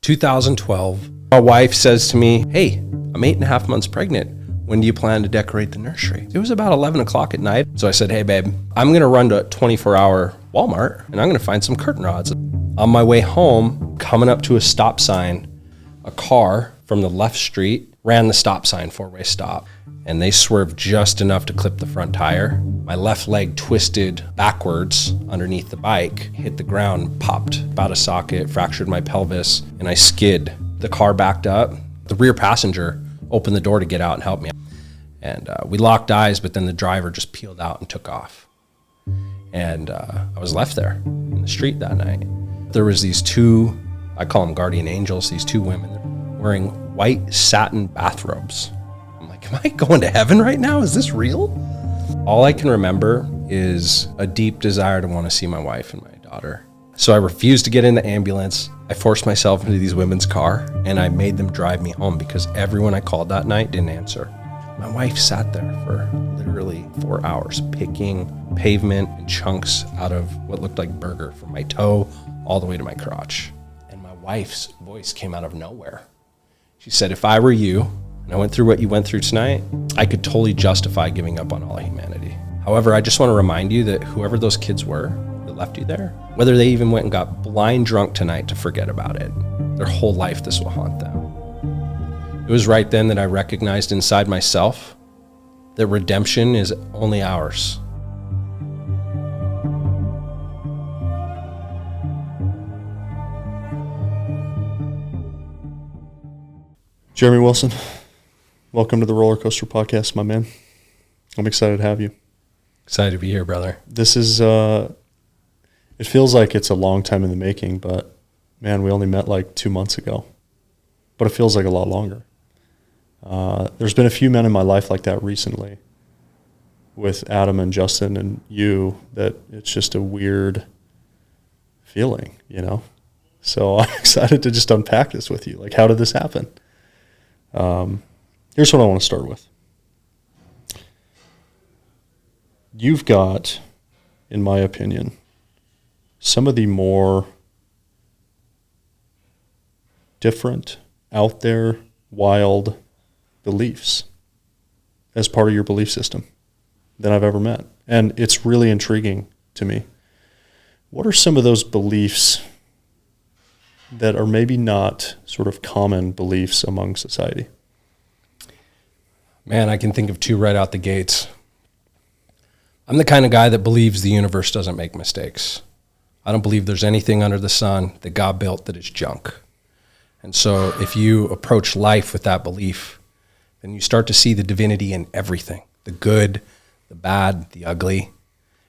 2012, my wife says to me, hey, I'm 8.5 months pregnant. When do you plan to decorate the nursery? It was about 11 o'clock at night. So I said, hey, babe, I'm going to run to a 24-hour Walmart and I'm going to find some curtain rods. On my way home, coming up to a stop sign, a car from the left street ran the stop sign, 4-way stop, and they swerved just enough to clip the front tire. My left leg twisted backwards underneath the bike, hit the ground, popped about a socket, fractured my pelvis, and I skid. The car backed up. The rear passenger opened the door to get out and help me. And we locked eyes, but then the driver just peeled out and took off. And I was left there in the street that night. There was these two, I call them guardian angels, these two women wearing white satin bathrobes. I'm like, am I going to heaven right now? Is this real? All I can remember is a deep desire to want to see my wife and my daughter. So I refused to get in the ambulance. I forced myself into these women's car and I made them drive me home because everyone I called that night didn't answer. My wife sat there for literally 4 hours picking pavement and chunks out of what looked like burger from my toe all the way to my crotch. And my wife's voice came out of nowhere. She said, if I were you, and I went through what you went through tonight, I could totally justify giving up on all humanity. However, I just want to remind you that whoever those kids were that left you there, whether they even went and got blind drunk tonight to forget about it, their whole life this will haunt them. It was right then that I recognized inside myself that redemption is only ours. Jaramy Wilson, welcome to the Rollercoaster Podcast, my man. I'm excited to have you. Excited to be here, brother. This is, it feels like it's a long time in the making, but man, we only met like 2 months ago. But it feels like a lot longer. There's been a few men in my life like that recently with Adam and Justin and you, that it's just a weird feeling, you know? So I'm excited to just unpack this with you. Like, how did this happen? Here's what I want to start with. You've got, in my opinion, some of the more different, out there, wild beliefs as part of your belief system than I've ever met. And it's really intriguing to me. What are some of those beliefs that are maybe not sort of common beliefs among society? Man, I can think of two right out the gates. I'm the kind of guy that believes the universe doesn't make mistakes. I don't believe there's anything under the sun that God built that is junk. And so if you approach life with that belief, then you start to see the divinity in everything, the good, the bad, the ugly,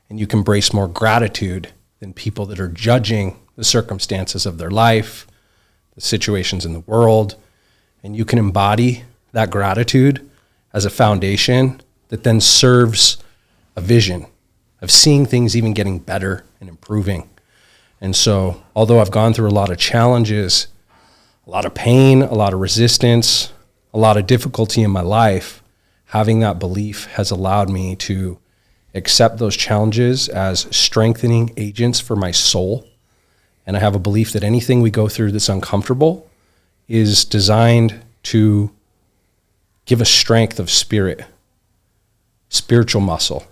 and you can embrace more gratitude than people that are judging the circumstances of their life, the situations in the world, and you can embody that gratitude as a foundation that then serves a vision of seeing things even getting better and improving. And so, although I've gone through a lot of challenges, a lot of pain, a lot of resistance, a lot of difficulty in my life, having that belief has allowed me to accept those challenges as strengthening agents for my soul. And I have a belief that anything we go through that's uncomfortable is designed to give us strength of spirit, spiritual muscle.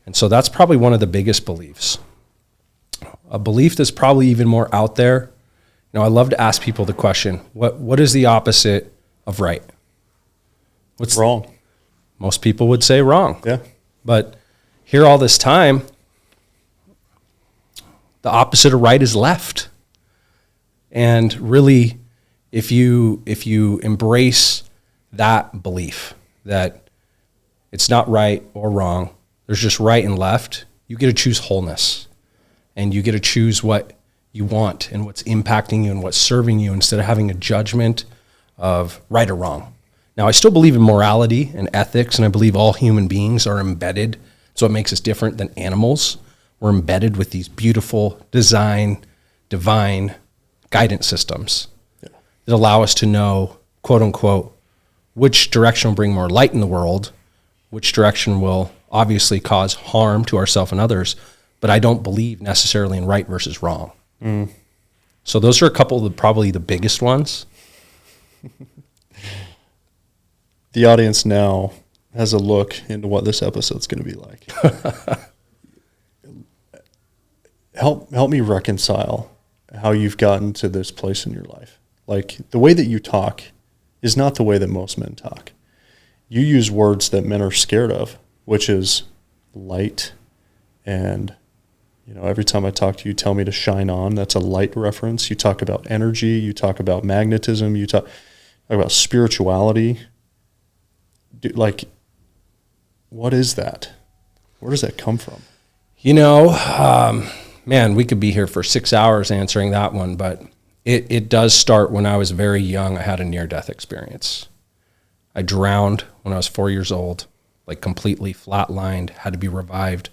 And so that's probably one of the biggest beliefs. A belief that's probably even more out there. You know, I love to ask people the question, what is the opposite of right? What's wrong? Most people would say wrong. Yeah. But here all this time, the opposite of right is left. And really, if you embrace that belief that it's not right or wrong, there's just right and left, you get to choose wholeness. And you get to choose what you want and what's impacting you and what's serving you instead of having a judgment of right or wrong. Now, I still believe in morality and ethics, and I believe all human beings are embedded. So it makes us different than animals. We're embedded with these beautiful design, divine guidance systems that allow us to know, quote unquote, which direction will bring more light in the world, which direction will obviously cause harm to ourselves and others. But I don't believe necessarily in right versus wrong. So those are a couple of probably the biggest ones. The audience now has a look into what this episode's going to be like. Help me reconcile how you've gotten to this place in your life. Like, the way that you talk is not the way that most men talk. You use words that men are scared of, which is light. And, every time I talk to you, tell me to shine on. That's a light reference. You talk about energy. You talk about magnetism. You talk about spirituality. What is that? Where does that come from? Man, we could be here for 6 hours answering that one, but it does start when I was very young. I had a near-death experience. I drowned when I was 4 years old, like completely flatlined, had to be revived,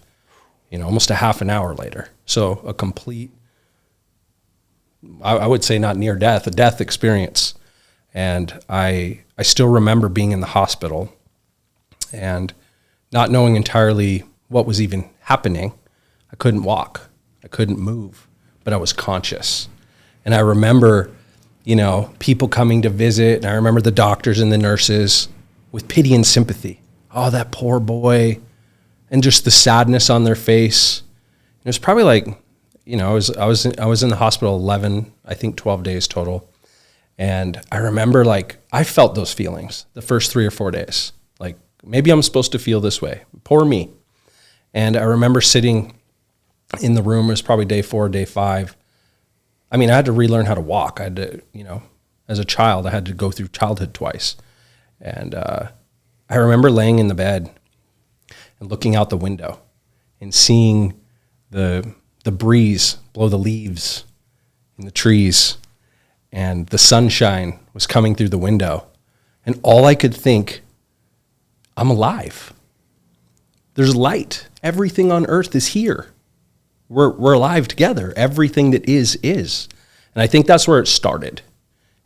almost a half an hour later. So a complete, I would say not near death, a death experience. And I still remember being in the hospital and not knowing entirely what was even happening. I couldn't walk. I couldn't move, but I was conscious. And I remember, people coming to visit, and I remember the doctors and the nurses with pity and sympathy. Oh, that poor boy. And just the sadness on their face. It was probably like, I was in the hospital 11, I think 12 days total. And I remember I felt those feelings the first 3 or 4 days. Like, maybe I'm supposed to feel this way. Poor me. And I remember sitting in the room. It was probably day 4, day 5. I mean, I had to relearn how to walk. I had to, as a child, I had to go through childhood twice. And I remember laying in the bed and looking out the window and seeing the breeze blow the leaves in the trees, and the sunshine was coming through the window. And all I could think, I'm alive. There's light. Everything on earth is here. We're alive together. Everything that is. And I think that's where it started.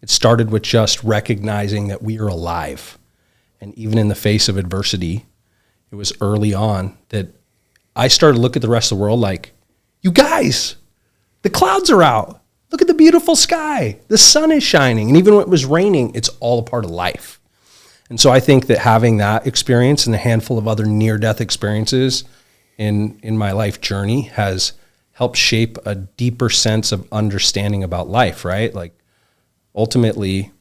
It started with just recognizing that we are alive. And even in the face of adversity, it was early on that I started to look at the rest of the world like, you guys, the clouds are out. Look at the beautiful sky. The sun is shining. And even when it was raining, it's all a part of life. And so I think that having that experience and a handful of other near-death experiences in my life journey has helped shape a deeper sense of understanding about life, right? Like, ultimately,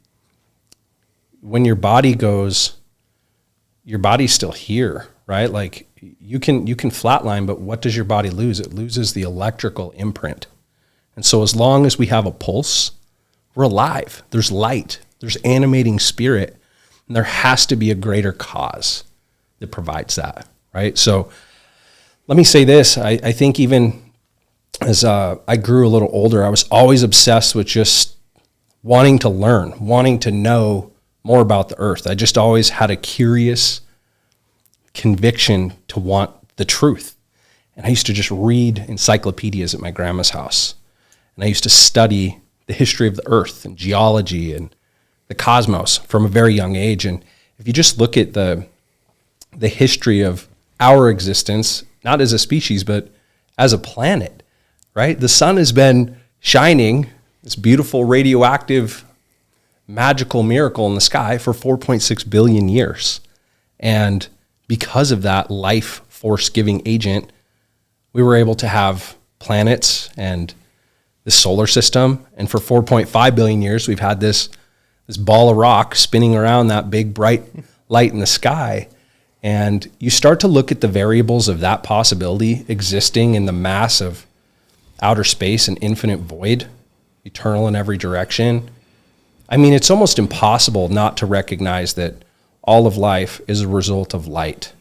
when your body goes, your body's still here, right? Like, you can flatline, but what does your body lose? It loses the electrical imprint. And so as long as we have a pulse, we're alive. There's light. There's animating spirit. And there has to be a greater cause that provides that, right? So let me say this. I think even as I grew a little older, I was always obsessed with just wanting to learn, wanting to know more about the earth. I just always had a curious conviction to want the truth. And I used to just read encyclopedias at my grandma's house. And I used to study the history of the earth and geology and the cosmos from a very young age. And if you just look at the history of our existence, not as a species, but as a planet, right? The sun has been shining, this beautiful radioactive magical miracle in the sky for 4.6 billion years. And because of that life force giving agent, we were able to have planets and the solar system. And for 4.5 billion years, we've had this ball of rock spinning around that big bright light in the sky. And you start to look at the variables of that possibility existing in the mass of outer space and infinite void, eternal in every direction. I mean, it's almost impossible not to recognize that all of life is a result of light,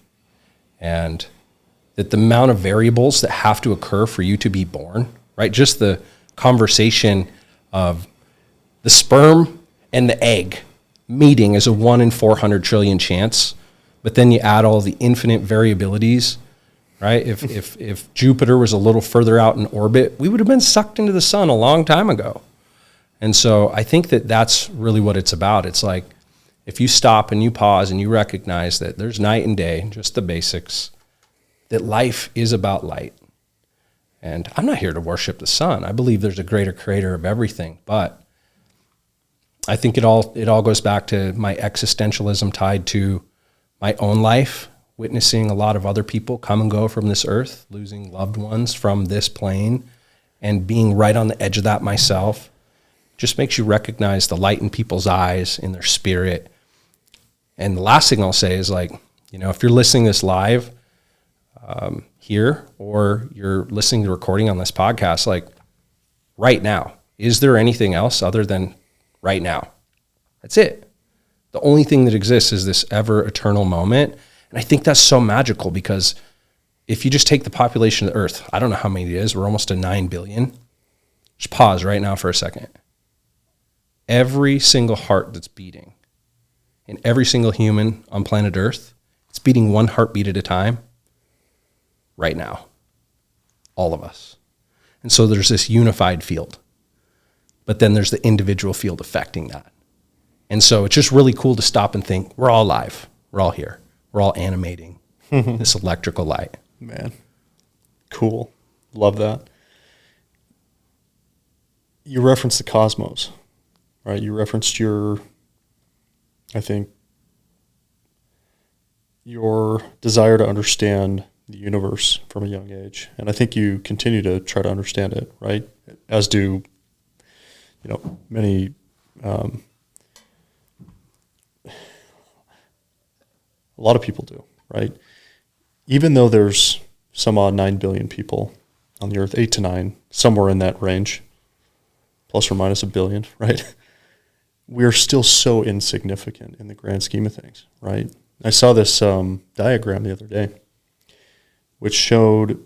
and that the amount of variables that have to occur for you to be born, right? Just the conversation of the sperm and the egg meeting is a 1 in 400 trillion chance. But then you add all the infinite variabilities, right? If Jupiter was a little further out in orbit, we would have been sucked into the sun a long time ago. And so I think that that's really what it's about. It's like, if you stop and you pause and you recognize that there's night and day, just the basics, that life is about light. And I'm not here to worship the sun. I believe there's a greater creator of everything, but I think it all goes back to my existentialism tied to my own life, witnessing a lot of other people come and go from this earth, losing loved ones from this plane, and being right on the edge of that myself. Just makes you recognize the light in people's eyes, in their spirit. And the last thing I'll say is, like, you know, if you're listening to this live here, or you're listening to the recording on this podcast, like right now, is there anything else other than right now? That's it. The only thing that exists is this ever eternal moment. And I think that's so magical, because if you just take the population of the earth, I don't know how many it is, we're almost to 9 billion. Just pause right now for a second. Every single heart that's beating, and every single human on planet Earth, it's beating one heartbeat at a time right now. All of us. And so there's this unified field, but then there's the individual field affecting that. And so it's just really cool to stop and think, we're all alive. We're all here. We're all animating this electrical light. Man, cool. Love that. You referenced the cosmos, right? You referenced your desire to understand the universe from a young age. And I think you continue to try to understand it, right? As do, you know, many, a lot of people do, right? Even though there's some odd 9 billion people on the earth, 8 to 9, somewhere in that range, plus or minus a billion, right? We're still so insignificant in the grand scheme of things, right? I saw this diagram the other day, which showed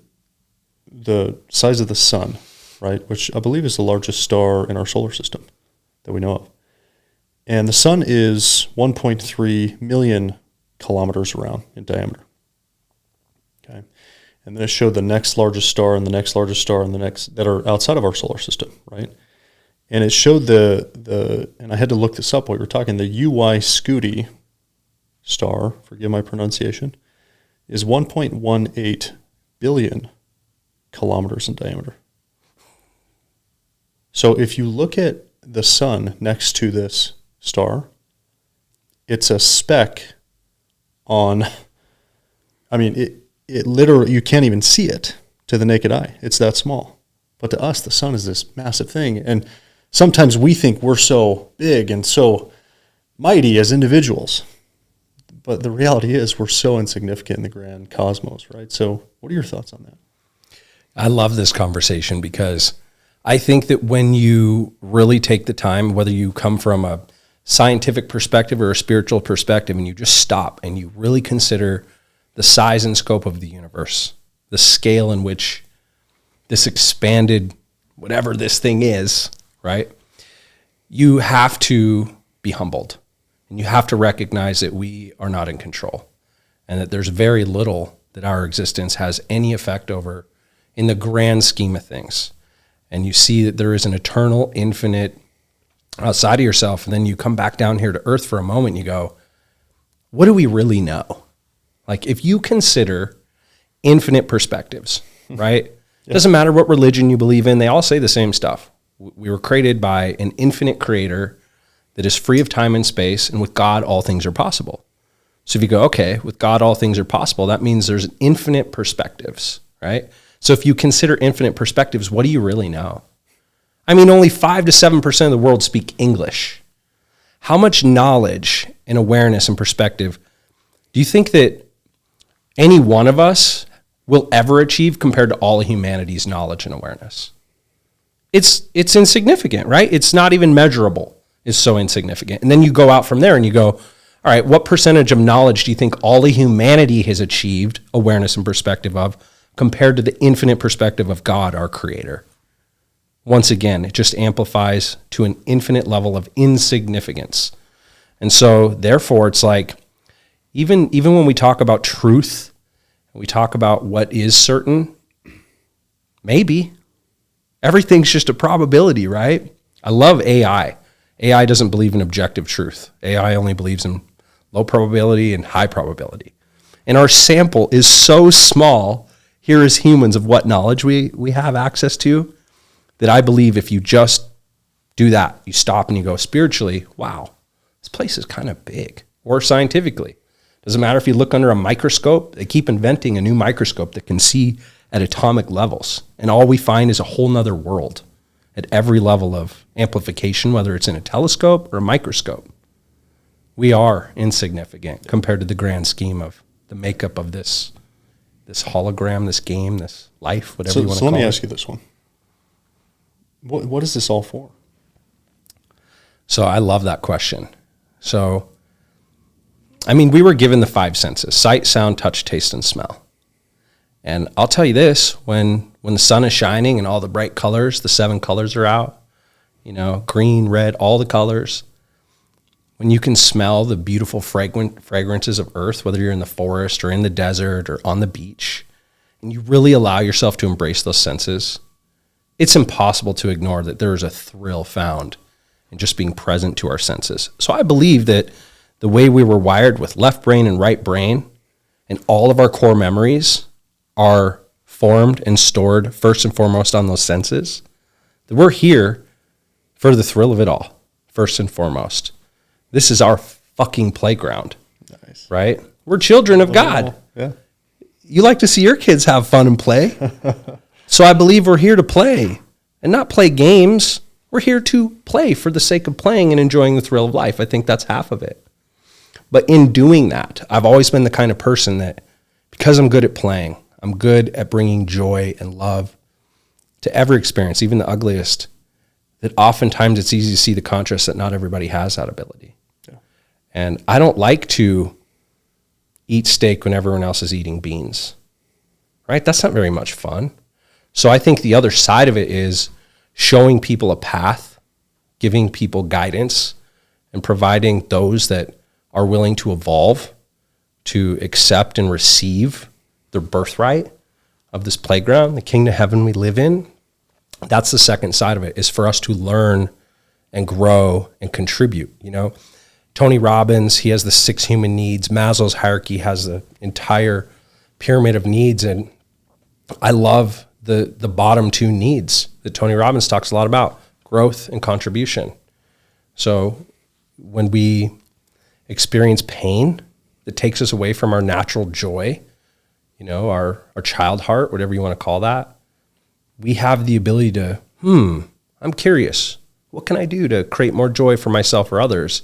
the size of the sun, right? Which I believe is the largest star in our solar system that we know of. And the sun is 1.3 million kilometers around in diameter. Okay. And then it showed the next largest star and the next largest star and the next that are outside of our solar system, right? And it showed and I had to look this up while we were talking, the UY Scuti star, forgive my pronunciation, is 1.18 billion kilometers in diameter. So if you look at the sun next to this star, it's a speck on, I mean, it literally, you can't even see it to the naked eye. It's that small. But to us, the sun is this massive thing. And sometimes we think we're so big and so mighty as individuals. But the reality is we're so insignificant in the grand cosmos, right? So what are your thoughts on that? I love this conversation, because I think that when you really take the time, whether you come from a scientific perspective or a spiritual perspective, and you just stop and you really consider the size and scope of the universe, the scale in which this expanded, whatever this thing is, right? You have to be humbled, and you have to recognize that we are not in control, and that there's very little that our existence has any effect over in the grand scheme of things. And you see that there is an eternal, infinite outside of yourself, and then you come back down here to earth for a moment, and you go, what do we really know? Like, if you consider infinite perspectives, right? It doesn't matter what religion you believe in, they all say the same stuff. We were created by an infinite creator that is free of time and space, and with God, all things are possible. So if you go, okay, with God, all things are possible, that means there's infinite perspectives, right? So if you consider infinite perspectives, what do you really know? I mean, only 5 to 7% of the world speak English. How much knowledge and awareness and perspective do you think that any one of us will ever achieve compared to all of humanity's knowledge and awareness? It's insignificant, right? It's not even measurable. It's so insignificant. And then you go out from there and you go, all right, what percentage of knowledge do you think all of humanity has achieved awareness and perspective of compared to the infinite perspective of God, our creator? Once again, it just amplifies to an infinite level of insignificance. And so therefore, it's like, even when we talk about truth, we talk about what is certain, maybe. Everything's just a probability, right? I love AI. AI doesn't believe in objective truth. AI only believes in low probability and high probability. And our sample is so small here as humans of what knowledge we have access to, that I believe if you just do that, you stop and you go spiritually, wow, this place is kind of big. Or scientifically. Doesn't matter if you look under a microscope, they keep inventing a new microscope that can see at atomic levels. And all we find is a whole nother world at every level of amplification, whether it's in a telescope or a microscope. We are insignificant compared to the grand scheme of the makeup of this hologram, this game, this life, whatever you want to call it. So let me ask you this one. What is this all for? So I love that question. So, I mean, we were given the 5 senses: sight, sound, touch, taste, and smell. And I'll tell you this, when the sun is shining and all the bright colors, the 7 colors are out, green, red, all the colors, when you can smell the beautiful fragrances of earth, whether you're in the forest or in the desert or on the beach, and you really allow yourself to embrace those senses, it's impossible to ignore that there is a thrill found in just being present to our senses. So I believe that the way we were wired with left brain and right brain, and all of our core memories are formed and stored first and foremost on those senses, that we're here for the thrill of it all, first and foremost. This is our fucking playground, nice. Right? We're children of God. Yeah. You like to see your kids have fun and play. So I believe we're here to play and not play games. We're here to play for the sake of playing and enjoying the thrill of life. I think that's half of it. But in doing that, I've always been the kind of person that, because I'm good at playing, I'm good at bringing joy and love to every experience, even the ugliest, that oftentimes it's easy to see the contrast that not everybody has that ability. Yeah. And I don't like to eat steak when everyone else is eating beans, right? That's not very much fun. So I think the other side of it is showing people a path, giving people guidance, and providing those that are willing to evolve, to accept and receive their birthright of this playground, the kingdom of heaven we live in. That's the second side of it, is for us to learn and grow and contribute. Tony Robbins, he has the 6 human needs. Maslow's hierarchy has the entire pyramid of needs. And I love the bottom 2 needs that Tony Robbins talks a lot about: growth and contribution. So when we experience pain that takes us away from our natural joy, our child heart, whatever you want to call that, we have the ability to, I'm curious. What can I do to create more joy for myself or others?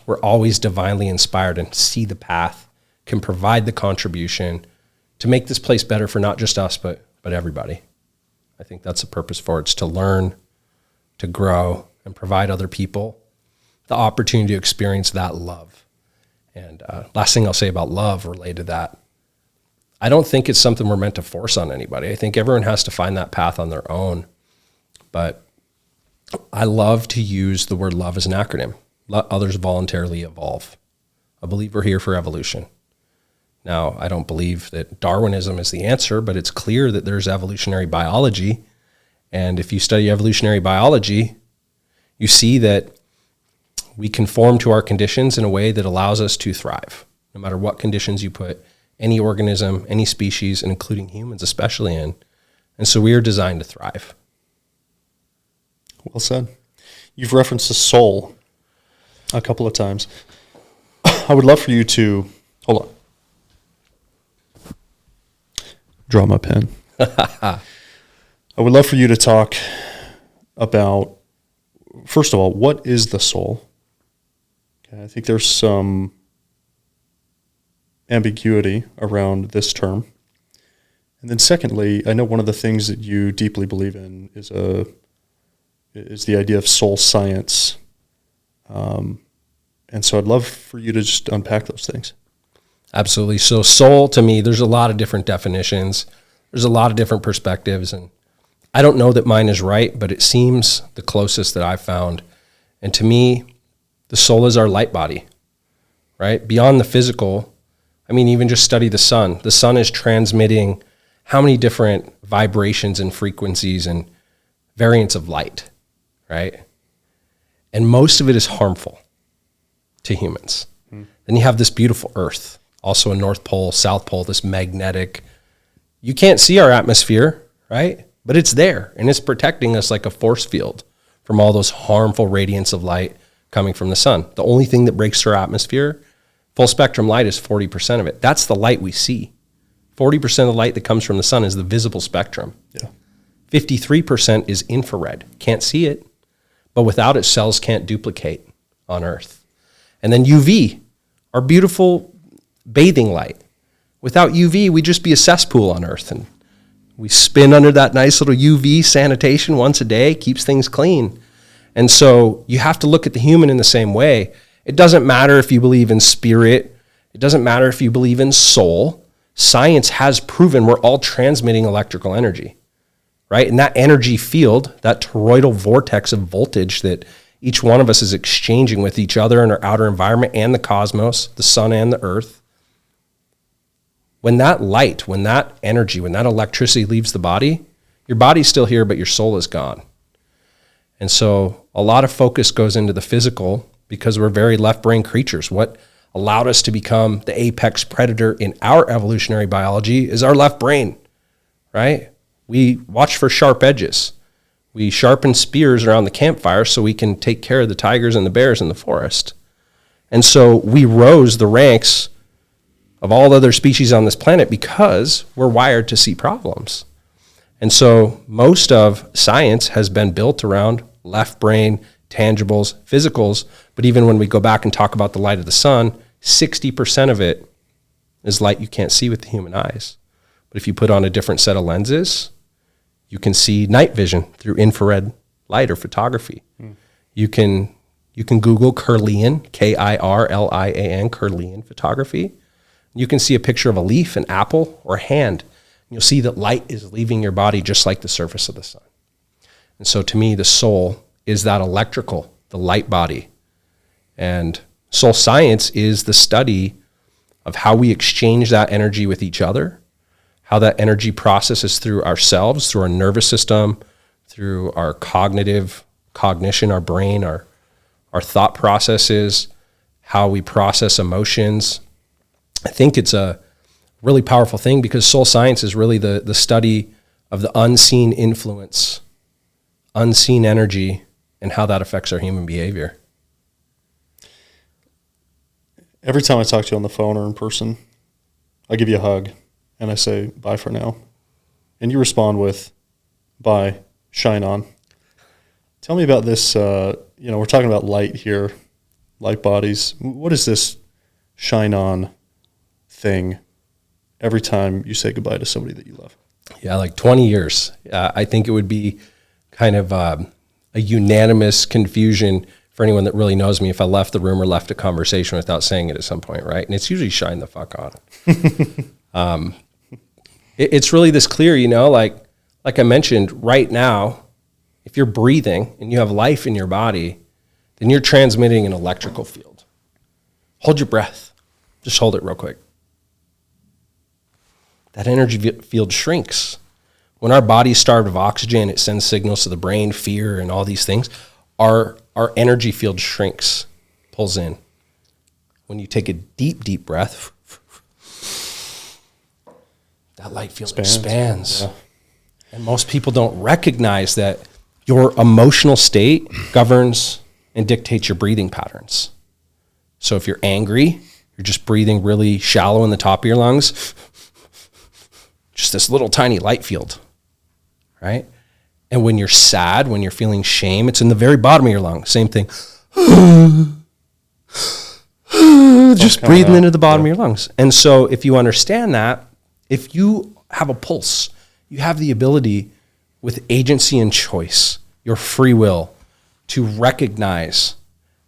We're always divinely inspired and see the path, can provide the contribution to make this place better for not just us, but everybody. I think that's the purpose for it. It's to learn, to grow, and provide other people the opportunity to experience that love. And last thing I'll say about love related to that, I don't think it's something we're meant to force on anybody. I think everyone has to find that path on their own. But I love to use the word love as an acronym. Let others voluntarily evolve. I believe we're here for evolution. Now, I don't believe that Darwinism is the answer, but it's clear that there's evolutionary biology. And if you study evolutionary biology, you see that we conform to our conditions in a way that allows us to thrive, no matter what conditions you put any organism, any species, and including humans especially in. And so we are designed to thrive. Well said. You've referenced the soul a couple of times. I would love for you to, hold on. Draw my pen. I would love for you to talk about, first of all, what is the soul? Okay, I think there's some ambiguity around this term. And then secondly, I know one of the things that you deeply believe in is the idea of soul science. And so I'd love for you to just unpack those things. Absolutely. So soul, to me, there's a lot of different definitions. There's a lot of different perspectives. And I don't know that mine is right, but it seems the closest that I've found. And to me, the soul is our light body, right? Beyond the physical, even just study the sun. The sun is transmitting how many different vibrations and frequencies and variants of light, right? And most of it is harmful to humans. Then you have this beautiful earth, also a North Pole, South Pole, this magnetic, You can't see our atmosphere, right? But it's there, and it's protecting us like a force field from all those harmful radiance of light coming from the sun. The only thing that breaks through our atmosphere, full spectrum light, is 40% of it. That's the light we see. 40% of the light that comes from the sun is the visible spectrum. Yeah. 53% is infrared. Can't see it, but without it, cells can't duplicate on Earth. And then UV, our beautiful bathing light. Without UV, we'd just be a cesspool on Earth. And we spin under that nice little UV sanitation once a day, keeps things clean. And so you have to look at the human in the same way. It doesn't matter if you believe in spirit. It doesn't matter if you believe in soul. Science has proven we're all transmitting electrical energy, right? And that energy field, that toroidal vortex of voltage that each one of us is exchanging with each other in our outer environment and the cosmos, the sun and the earth. When that light, when that energy, when that electricity leaves the body, your body's still here, but your soul is gone. And so a lot of focus goes into the physical because we're very left brain creatures. What allowed us to become the apex predator in our evolutionary biology is our left brain, right? We watch for sharp edges. We sharpen spears around the campfire so we can take care of the tigers and the bears in the forest. And so we rose the ranks of all other species on this planet because we're wired to see problems. And so most of science has been built around left brain, tangibles, physicals. But even when we go back and talk about the light of the sun, 60% of it is light you can't see with the human eyes. But if you put on a different set of lenses, you can see night vision through infrared light or photography. You can Google Kirlian, Kirlian, Kirlian photography. You can see a picture of a leaf, an apple, or a hand. You'll see that light is leaving your body just like the surface of the sun. And so to me, the soul is that electrical, the light body. And soul science is the study of how we exchange that energy with each other, how that energy processes through ourselves, through our nervous system, through our cognition, our brain, our thought processes, how we process emotions. I think it's a really powerful thing because soul science is really the study of the unseen influence, unseen energy, and how that affects our human behavior. Every time I talk to you on the phone or in person, I give you a hug and I say, bye for now. And you respond with, bye, shine on. Tell me about this, we're talking about light here, light bodies. What is this shine on thing every time you say goodbye to somebody that you love? Yeah, like 20 years. I think it would be kind of a unanimous confusion for anyone that really knows me if I left the room or left a conversation without saying it at some point, right? And it's usually shine the fuck on. It's really this clear, like I mentioned, right now, if you're breathing and you have life in your body, then you're transmitting an electrical field. Hold your breath. Just hold it real quick. That energy field shrinks. When our body's starved of oxygen, it sends signals to the brain, fear, and all these things. Our energy field shrinks, pulls in. When you take a deep, deep breath, that light field expands. Yeah. And most people don't recognize that your emotional state governs and dictates your breathing patterns. So if you're angry, you're just breathing really shallow in the top of your lungs, just this little tiny light field, right? And when you're sad, when you're feeling shame, it's in the very bottom of your lung. Same thing. Just breathing into the bottom of your lungs. And so if you understand that, if you have a pulse, you have the ability with agency and choice, your free will, to recognize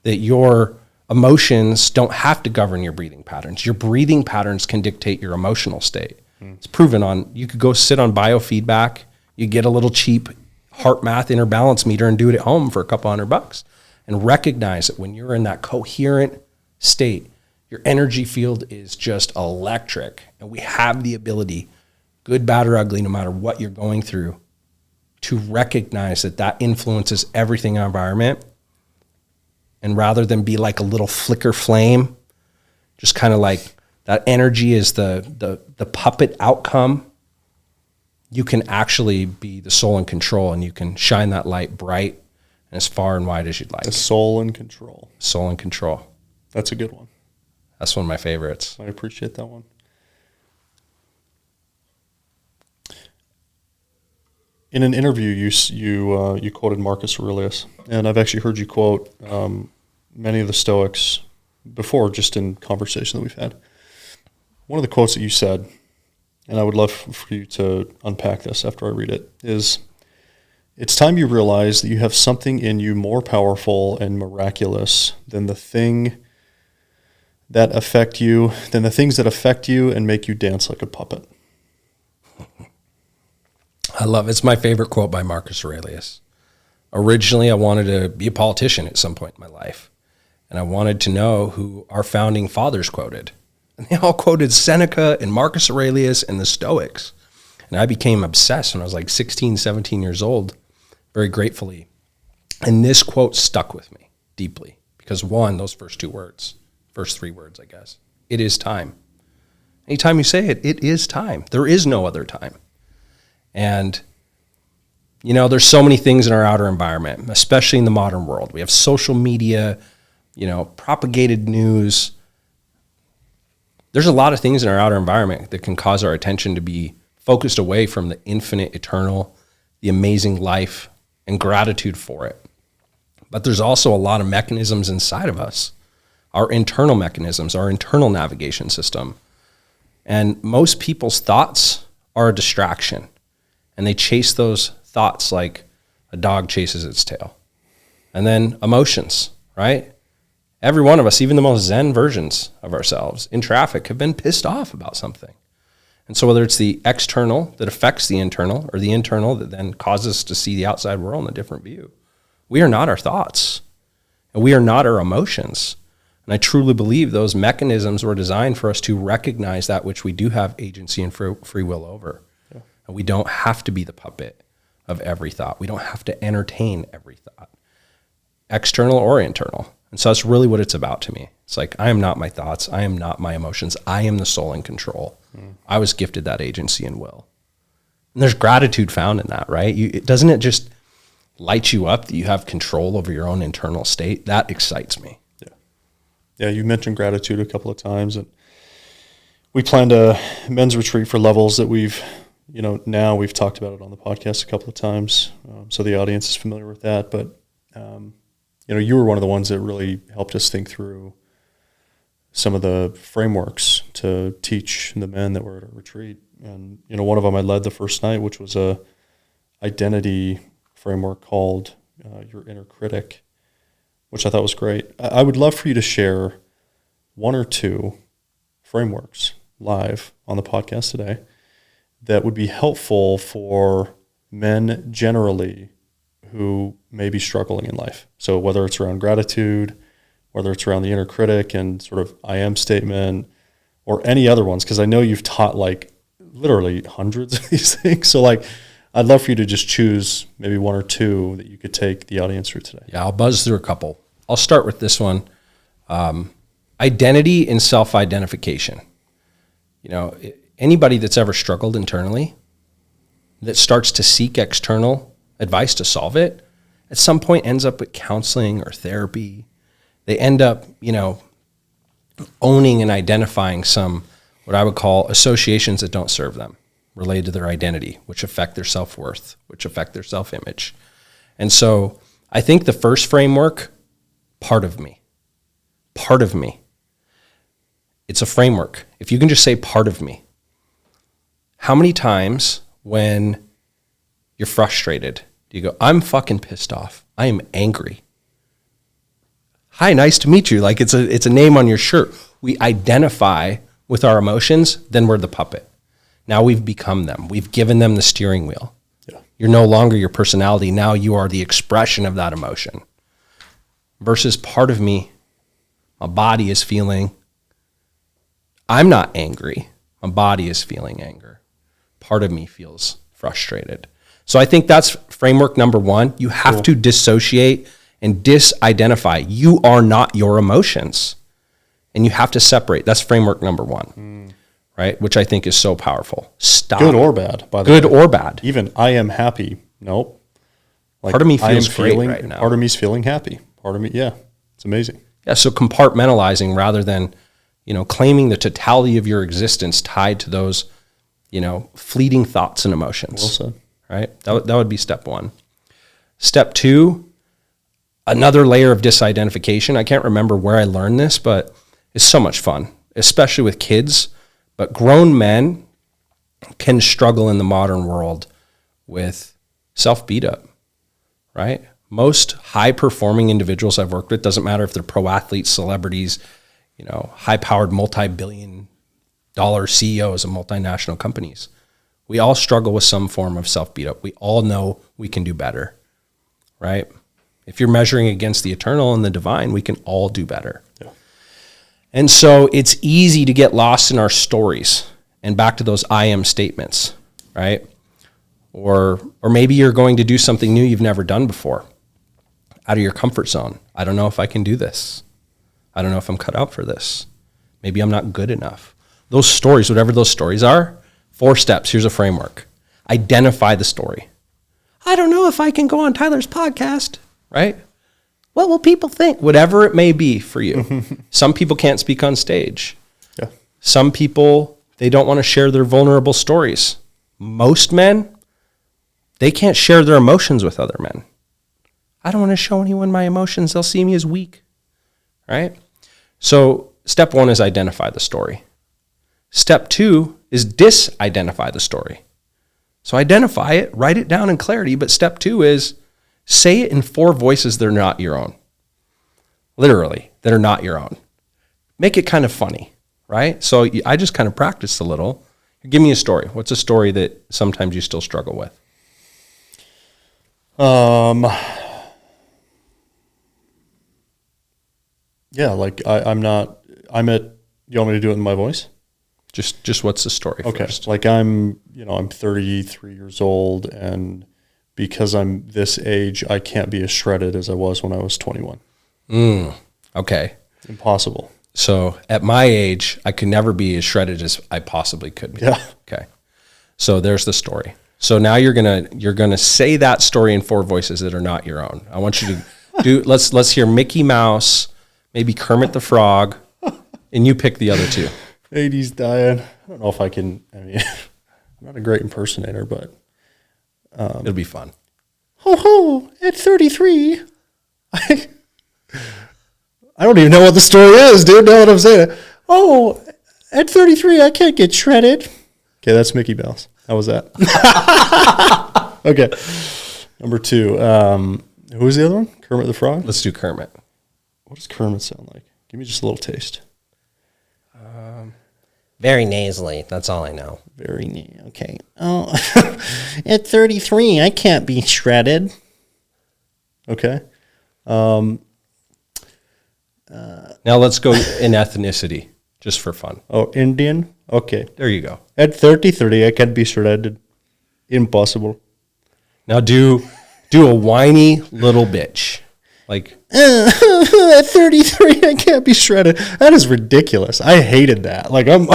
that your emotions don't have to govern your breathing patterns. Your breathing patterns can dictate your emotional state. It's proven you could go sit on biofeedback, you get a little cheap heart math inner balance meter and do it at home for a couple $100 and recognize that when you're in that coherent state, your energy field is just electric. And we have the ability, good, bad, or ugly, no matter what you're going through, to recognize that influences everything in our environment. And rather than be like a little flicker flame, just kind of like that energy is the puppet outcome you can actually be the soul in control, and you can shine that light bright and as far and wide as you'd like. The soul in control. Soul in control. That's a good one. That's one of my favorites. I appreciate that one. In an interview, you quoted Marcus Aurelius, and I've actually heard you quote many of the Stoics before, just in conversation that we've had. One of the quotes that you said, and I would love for you to unpack this after I read it, is, "It's time you realize that you have something in you more powerful and miraculous than the things that affect you and make you dance like a puppet." I love it. It's my favorite quote by Marcus Aurelius. Originally, I wanted to be a politician at some point in my life, and I wanted to know who our founding fathers quoted. And they all quoted Seneca and Marcus Aurelius and the Stoics. And I became obsessed when I was like 16, 17 years old, very gratefully. And this quote stuck with me deeply because, one, those first three words, I guess, it is time. Anytime you say it, it is time. There is no other time. And, you know, there's so many things in our outer environment, especially in the modern world. We have social media, you know, propagated news. There's a lot of things in our outer environment that can cause our attention to be focused away from the infinite, eternal, the amazing life, and gratitude for it. But there's also a lot of mechanisms inside of us, our internal mechanisms, our internal navigation system. And most people's thoughts are a distraction. And they chase those thoughts like a dog chases its tail. And then emotions, right? Every one of us, even the most zen versions of ourselves in traffic, have been pissed off about something. And so whether it's the external that affects the internal or the internal that then causes us to see the outside world in a different view, we are not our thoughts and we are not our emotions. And I truly believe those mechanisms were designed for us to recognize that which we do have agency and free will over. Yeah. And we don't have to be the puppet of every thought. We don't have to entertain every thought, external or internal. And so that's really what it's about to me. It's like, I am not my thoughts. I am not my emotions. I am the soul in control. I was gifted that agency and will. And there's gratitude found in that, right? Doesn't it just light you up that you have control over your own internal state? That excites me. Yeah, you mentioned gratitude a couple of times. And we planned a men's retreat for levels that we've talked about it on the podcast a couple of times. So the audience is familiar with that. But, you were one of the ones that really helped us think through some of the frameworks to teach the men that were at a retreat. And, one of them I led the first night, which was a identity framework called your inner critic, which I thought was great. I would love for you to share one or two frameworks live on the podcast today that would be helpful for men generally who may be struggling in life. So whether it's around gratitude, whether it's around the inner critic and sort of I am statement, or any other ones, because I know you've taught like literally hundreds of these things. So like, I'd love for you to just choose maybe one or two that you could take the audience through today. Yeah, I'll buzz through a couple. I'll start with this one. Identity and self-identification. Anybody that's ever struggled internally that starts to seek external advice to solve it, at some point ends up with counseling or therapy. They end up, owning and identifying some, what I would call associations that don't serve them, related to their identity, which affect their self-worth, which affect their self-image. And so I think the first framework, part of me. It's a framework. If you can just say part of me. How many times when you're frustrated, do you go, I'm fucking pissed off. I am angry. Hi, nice to meet you. Like it's a name on your shirt. We identify with our emotions, then we're the puppet. Now we've become them. We've given them the steering wheel. Yeah. You're no longer your personality. Now you are the expression of that emotion. Versus part of me, my body is feeling, I'm not angry. My body is feeling anger. Part of me feels frustrated. So I think that's framework number one. You have to dissociate and disidentify. You are not your emotions. And you have to separate. That's framework number one. right? Which I think is so powerful. Stop. Good or bad, by the way. Good or bad. Even I am happy. Nope. Like, part of me feels great right now. Part of me's feeling happy. Part of me, yeah, it's amazing. Yeah, so compartmentalizing rather than, claiming the totality of your existence tied to those, fleeting thoughts and emotions. Well said. Right? That would be step one. Step two, another layer of disidentification. I can't remember where I learned this, but it's so much fun, especially with kids. But grown men can struggle in the modern world with self-beat up, right? Most high-performing individuals I've worked with, doesn't matter if they're pro athletes, celebrities, high-powered multi-billion-dollar CEOs of multinational companies. We all struggle with some form of self-beat up. We all know we can do better, right? If you're measuring against the eternal and the divine, we can all do better. Yeah. And so it's easy to get lost in our stories and back to those I am statements, right? Or maybe you're going to do something new you've never done before, out of your comfort zone. I don't know if I can do this. I don't know if I'm cut out for this. Maybe I'm not good enough. Those stories, whatever those stories are, 4 steps. Here's a framework. Identify the story. I don't know if I can go on Tyler's podcast, right? What will people think? Whatever it may be for you. Some people can't speak on stage. Yeah. Some people, they don't want to share their vulnerable stories. Most men, they can't share their emotions with other men. I don't want to show anyone my emotions. They'll see me as weak, right? So step 1 is identify the story. Step 2 is disidentify the story. So identify it, write it down in clarity, but step 2 is say it in 4 voices that are not your own. Literally, that are not your own. Make it kind of funny, right? So I just kind of practiced a little. Give me a story. What's a story that sometimes you still struggle with? Yeah, like you want me to do it in my voice? Just what's the story first? Like I'm 33 years old, and because I'm this age, I can't be as shredded as I was when I was 21. Okay. Impossible. So at my age, I could never be as shredded as I possibly could be. Yeah. Okay. So there's the story. So now you're gonna say that story in 4 voices that are not your own. I want you to do. Let's hear Mickey Mouse, maybe Kermit the Frog, and you pick the other 2. 80s dying. I don't know if I can. I'm not a great impersonator, but it'll be fun. Ho ho! At 33, I don't even know what the story is, dude. Know what I'm saying? Oh, at 33, I can't get shredded. Okay, that's Mickey Mouse. How was that? Okay. Number 2. Who was the other one? Kermit the Frog? Let's do Kermit. What does Kermit sound like? Give me just a little taste. Very nasally. That's all I know. Okay. Oh, at 33, I can't be shredded. Okay. Now let's go in ethnicity, just for fun. Oh, Indian? Okay. There you go. At 33, I can't be shredded. Impossible. Now do a whiny little bitch. Like, at 33, I can't be shredded. That is ridiculous. I hated that. Like, I'm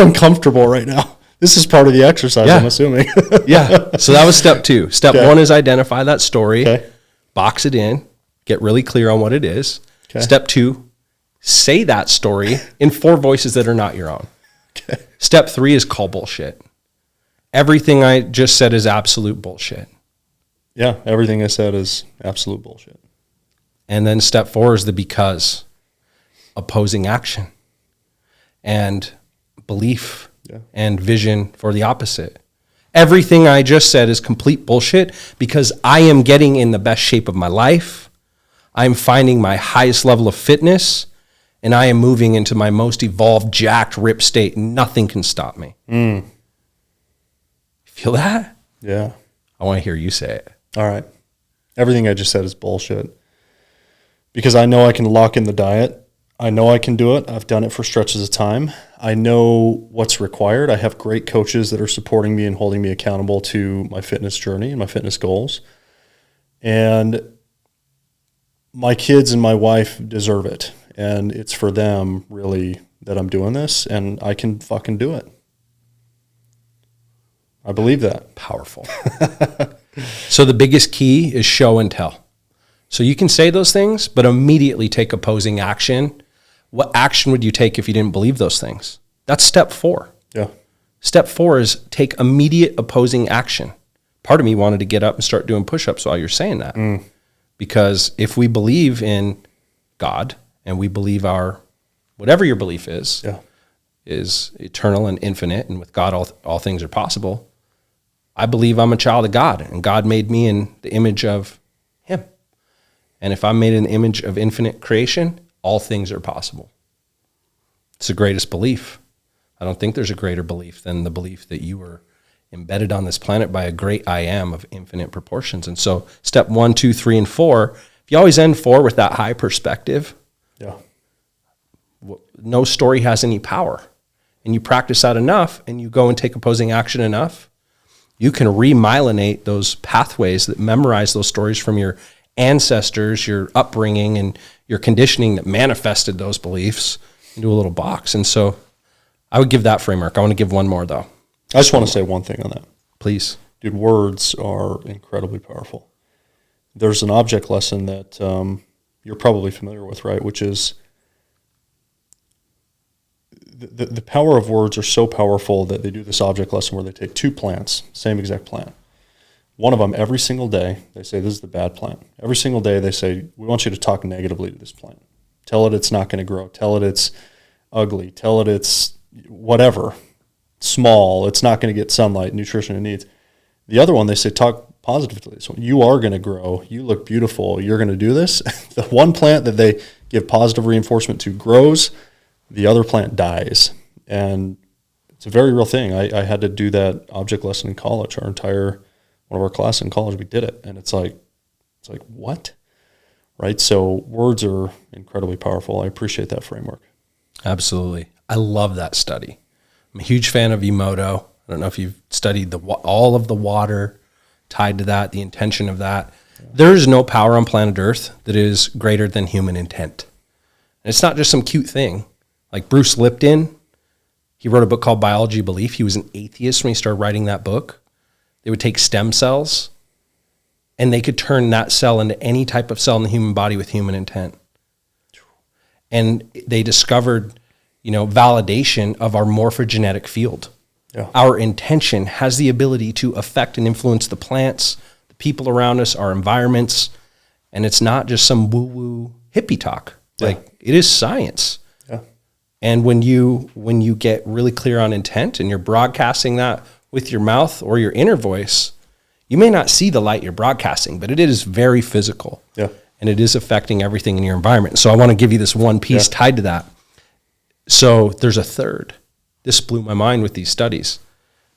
uncomfortable right now. This is part of the exercise, I'm assuming. Yeah. So that was step 2. Step 1 is identify that story, okay. Box it in, get really clear on what it is. Okay. Step 2, say that story in 4 voices that are not your own. Okay. Step 3 is call bullshit. Everything I just said is absolute bullshit. Yeah, everything I said is absolute bullshit. And then step 4 is the because, opposing action and belief and vision for the opposite. Everything I just said is complete bullshit because I am getting in the best shape of my life. I'm finding my highest level of fitness, and I am moving into my most evolved, jacked, ripped state. Nothing can stop me. Feel that? Yeah. I want to hear you say it. All right. Everything I just said is bullshit. Because I know I can lock in the diet. I know I can do it. I've done it for stretches of time. I know what's required. I have great coaches that are supporting me and holding me accountable to my fitness journey and my fitness goals. And my kids and my wife deserve it. And it's for them, really, that I'm doing this and I can fucking do it. I believe that. Powerful. So the biggest key is show and tell. So you can say those things, but immediately take opposing action. What action would you take if you didn't believe those things? That's step 4. Yeah. Step 4 is take immediate opposing action. Part of me wanted to get up and start doing push-ups while you're saying that. Because if we believe in God and we believe our, whatever your belief is eternal and infinite, and with God all things are possible, I believe I'm a child of God, and God made me in the image of him. And if I'm made in the image of infinite creation, all things are possible. It's the greatest belief. I don't think there's a greater belief than the belief that you were embedded on this planet by a great I am of infinite proportions. And so step 1, 2, 3, and 4, if you always end 4 with that high perspective, no story has any power. And you practice that enough, and you go and take opposing action enough, you can remyelinate those pathways that memorize those stories from your ancestors, your upbringing, and your conditioning that manifested those beliefs into a little box. And so I would give that framework. I want to give one more, though. I just want to say one thing on that. Please. Dude, words are incredibly powerful. There's an object lesson that you're probably familiar with, right? Which is the power of words are so powerful that they do this object lesson where they take 2 plants, same exact plant. One of them, every single day, they say, this is the bad plant. Every single day, they say, we want you to talk negatively to this plant. Tell it it's not going to grow. Tell it it's ugly. Tell it it's whatever, small. It's not going to get sunlight, nutrition it needs. The other one, they say, talk positively. So you are going to grow. You look beautiful. You're going to do this. The one plant that they give positive reinforcement to grows, the other plant dies. And it's a very real thing. I had to do that object lesson in college. One of our classes in college, we did it. And it's like, what? Right? So words are incredibly powerful. I appreciate that framework. Absolutely. I love that study. I'm a huge fan of Emoto. I don't know if you've studied all of the water tied to that, the intention of that. Yeah. There is no power on planet Earth that is greater than human intent. And it's not just some cute thing. Like Bruce Lipton, he wrote a book called Biology of Belief. He was an atheist when he started writing that book. They would take stem cells and they could turn that cell into any type of cell in the human body with human intent. And they discovered, validation of our morphogenetic field. Yeah. Our intention has the ability to affect and influence the plants, the people around us, our environments. And it's not just some woo-woo hippie talk. Yeah. Like, it is science. Yeah. And when you get really clear on intent and you're broadcasting that with your mouth or your inner voice, you may not see the light you're broadcasting, but it is very physical. Yeah. And it is affecting everything in your environment. So I want to give you this one piece tied to that. So there's a third. This blew my mind with these studies.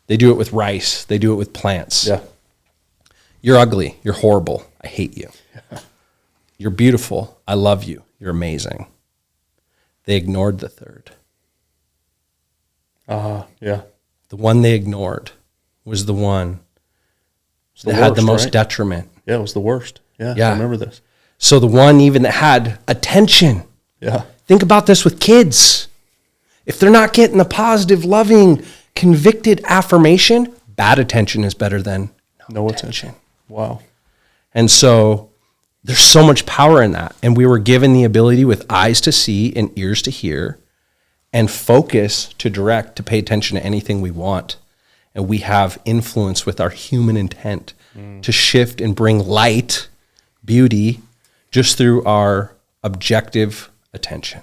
They do it with rice. They do it with plants. Yeah. You're ugly. You're horrible. I hate you. Yeah. You're beautiful. I love you. You're amazing. They ignored the third. Yeah. The one they ignored was the one that had the most detriment. Yeah, it was the worst. Yeah, I remember this. So the one even that had attention. Yeah. Think about this with kids. If they're not getting the positive, loving, convicted affirmation, bad attention is better than no attention. Wow. And so there's so much power in that. And we were given the ability with eyes to see and ears to hear and focus to direct, to pay attention to anything we want. And we have influence with our human intent to shift and bring light, beauty, just through our objective attention.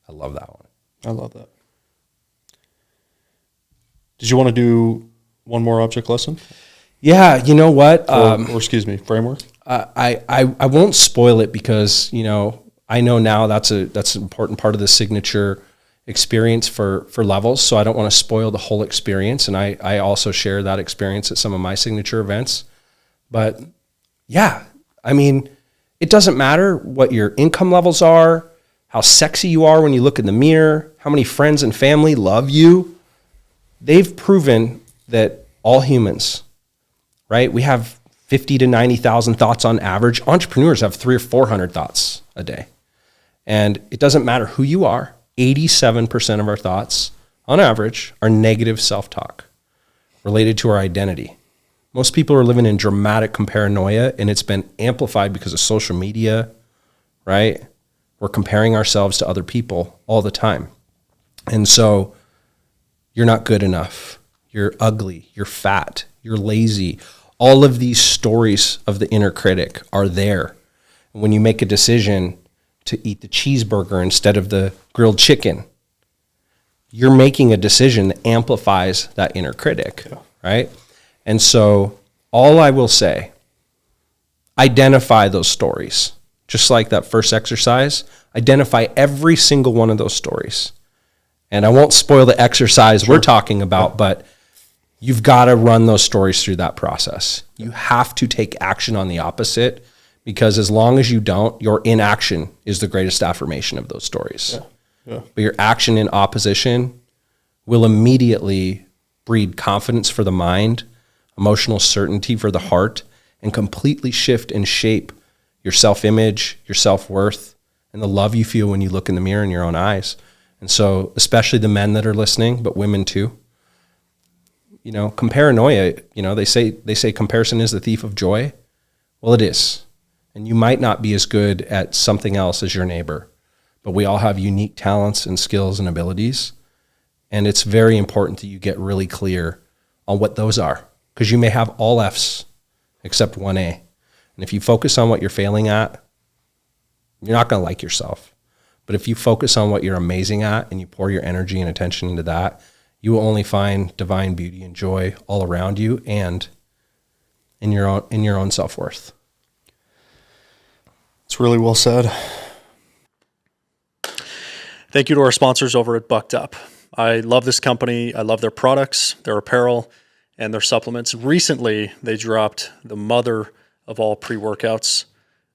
I love that one. I love that. Did you want to do one more object lesson? Yeah, you know what? Or excuse me, framework? I won't spoil it because, I know now that's an important part of the signature experience for levels. So I don't want to spoil the whole experience. And I also share that experience at some of my signature events. But yeah, it doesn't matter what your income levels are, how sexy you are when you look in the mirror, how many friends and family love you. They've proven that all humans, right? We have 50 to 90,000 thoughts on average. Entrepreneurs have 300 or 400 thoughts a day. And it doesn't matter who you are. 87% of our thoughts, on average, are negative self-talk related to our identity. Most people are living in dramatic paranoia, and it's been amplified because of social media, right? We're comparing ourselves to other people all the time. And so you're not good enough. You're ugly. You're fat. You're lazy. All of these stories of the inner critic are there. And when you make a decision to eat the cheeseburger instead of the grilled chicken, you're making a decision that amplifies that inner critic, right? And so all I will say, identify those stories. Just like that first exercise, identify every single one of those stories. And I won't spoil the exercise we're talking about, but you've got to run those stories through that process. You have to take action on the opposite, because as long as you don't, your inaction is the greatest affirmation of those stories. But your action in opposition will immediately breed confidence for the mind, emotional certainty for the heart, and completely shift and shape your self-image, your self-worth, and the love you feel when you look in the mirror in your own eyes. And so, especially the men that are listening, but women too, paranoia, they say comparison is the thief of joy. Well, it is. And you might not be as good at something else as your neighbor, but we all have unique talents and skills and abilities. And it's very important that you get really clear on what those are, because you may have all F's except one A. And if you focus on what you're failing at, you're not going to like yourself. But if you focus on what you're amazing at and you pour your energy and attention into that, you will only find divine beauty and joy all around you and in your own self-worth. It's really well said. Thank you to our sponsors over at Bucked Up. I love this company. I love their products, their apparel, and their supplements. Recently, they dropped the mother of all pre-workouts,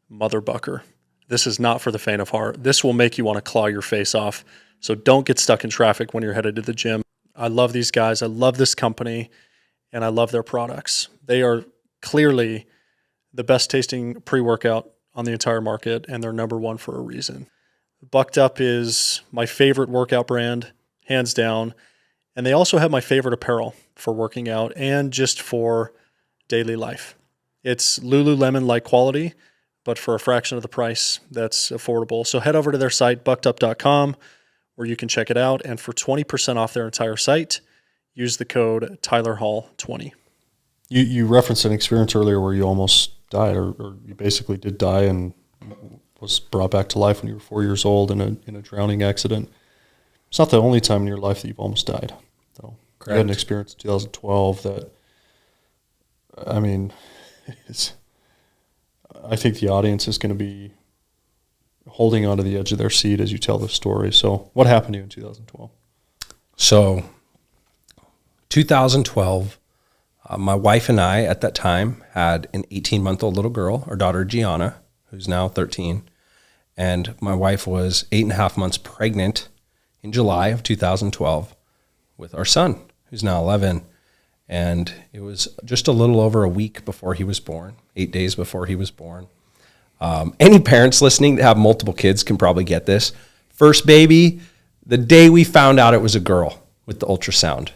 Mother Bucker. This is not for the faint of heart. This will make you want to claw your face off. So don't get stuck in traffic when you're headed to the gym. I love these guys. I love this company, and I love their products. They are clearly the best tasting pre-workout on the entire market, and they're number one for a reason. Bucked Up is my favorite workout brand, hands down. And they also have my favorite apparel for working out and just for daily life. It's Lululemon-like quality, but for a fraction of the price that's affordable. So head over to their site, buckedup.com, where you can check it out. And for 20% off their entire site, use the code TylerHall20. You referenced an experience earlier where you almost died, or you basically did die and was brought back to life when you were 4 years old in a drowning accident. It's not the only time in your life that you've almost died. So I had an experience in 2012 that, I think the audience is going to be holding onto the edge of their seat as you tell this story. So what happened to you in 2012? So 2012, my wife and I at that time had an 18-month-old little girl, our daughter Gianna, who's now 13. And my wife was 8.5 months pregnant in July of 2012 with our son, who's now 11. And it was just a little over a week before he was born, 8 days before he was born. Any parents listening that have multiple kids can probably get this. First baby, the day we found out it was a girl with the ultrasound.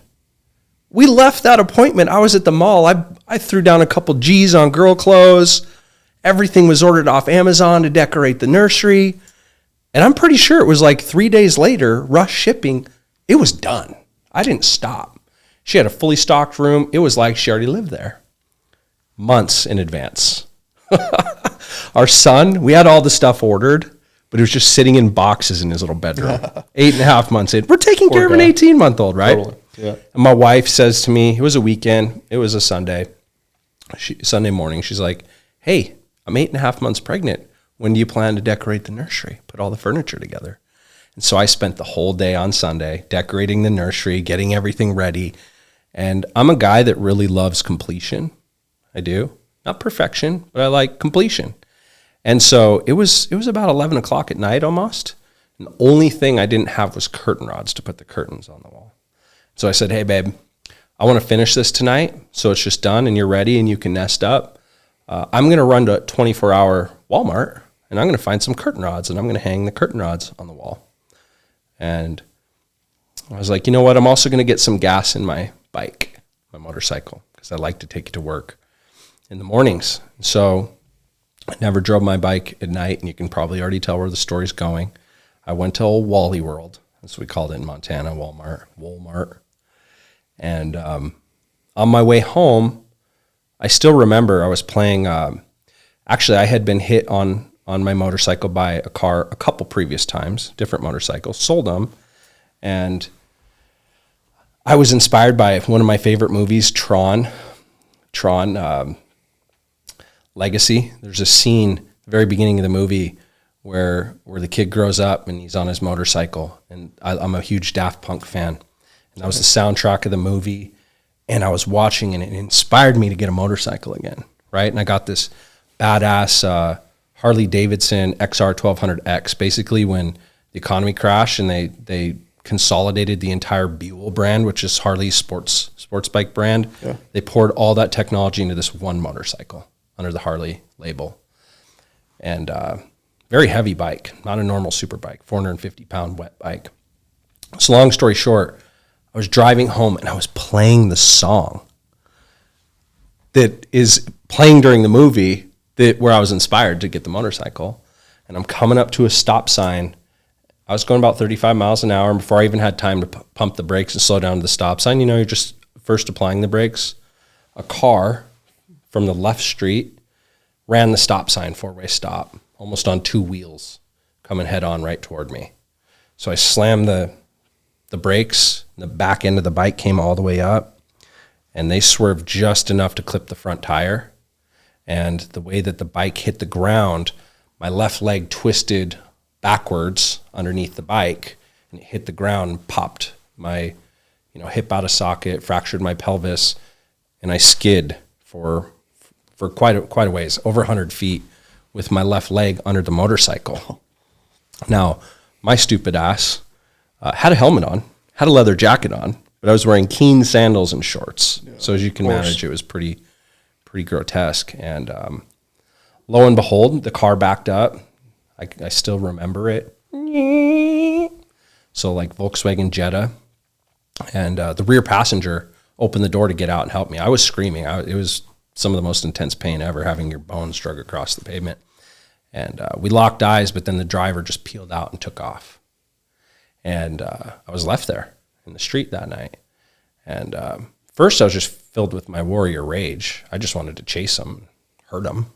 We left that appointment. I was at the mall. I threw down a couple G's on girl clothes. Everything was ordered off Amazon to decorate the nursery. And I'm pretty sure it was like 3 days later, rush shipping, it was done. I didn't stop. She had a fully stocked room. It was like she already lived there. Months in advance. Our son, we had all the stuff ordered, but it was just sitting in boxes in his little bedroom. 8.5 months in. We're taking care of an 18-month-old, right? Totally. Yeah. And my wife says to me, it was a weekend, it was a Sunday, Sunday morning, she's like, hey, I'm 8.5 months pregnant. When do you plan to decorate the nursery? Put all the furniture together. And so I spent the whole day on Sunday decorating the nursery, getting everything ready. And I'm a guy that really loves completion. I do. Not perfection, but I like completion. And so it was about 11 o'clock at night almost. And the only thing I didn't have was curtain rods to put the curtains on the wall. So I said, hey, babe, I want to finish this tonight. So it's just done and you're ready and you can nest up. I'm going to run to a 24-hour Walmart and I'm going to find some curtain rods and I'm going to hang the curtain rods on the wall. And I was like, you know what? I'm also going to get some gas in my bike, my motorcycle, because I like to take it to work in the mornings. So I never drove my bike at night, and you can probably already tell where the story's going. I went to old Wally World, that's what we called it in Montana, Walmart. And on my way home, I still remember I was playing. Actually, I had been hit on my motorcycle by a car a couple previous times, different motorcycles, sold them. And I was inspired by one of my favorite movies, Tron Legacy. There's a scene at the very beginning of the movie where the kid grows up and he's on his motorcycle. And I'm a huge Daft Punk fan. And that was the soundtrack of the movie. And I was watching, and it inspired me to get a motorcycle again, right? And I got this badass Harley Davidson XR 1200X. Basically, when the economy crashed and they consolidated the entire Buell brand, which is Harley's sports bike brand, they poured all that technology into this one motorcycle under the Harley label. And very heavy bike, not a normal super bike, 450-pound wet bike. So long story short, I was driving home and I was playing the song that is playing during the movie where I was inspired to get the motorcycle. And I'm coming up to a stop sign. I was going about 35 miles an hour, and before I even had time to pump the brakes and slow down to the stop sign, you're just first applying the brakes. A car from the left street ran the stop sign, 4-way stop, almost on 2 wheels, coming head on right toward me. So I slammed the brakes, and the back end of the bike came all the way up, and they swerved just enough to clip the front tire. And the way that the bike hit the ground, my left leg twisted backwards underneath the bike, and it hit the ground and popped my hip out of socket, fractured my pelvis, and I skid for quite a ways, over 100 feet, with my left leg under the motorcycle. Now, my stupid ass had a helmet on, had a leather jacket on, but I was wearing Keen sandals and shorts. Yeah, so as you can manage, it was pretty grotesque. And lo and behold, the car backed up. I still remember it. So like Volkswagen Jetta. And the rear passenger opened the door to get out and help me. I was screaming. It was some of the most intense pain ever, having your bones drug across the pavement. And we locked eyes, but then the driver just peeled out and took off. And I was left there in the street that night. And first I was just filled with my warrior rage. I just wanted to chase him, hurt him,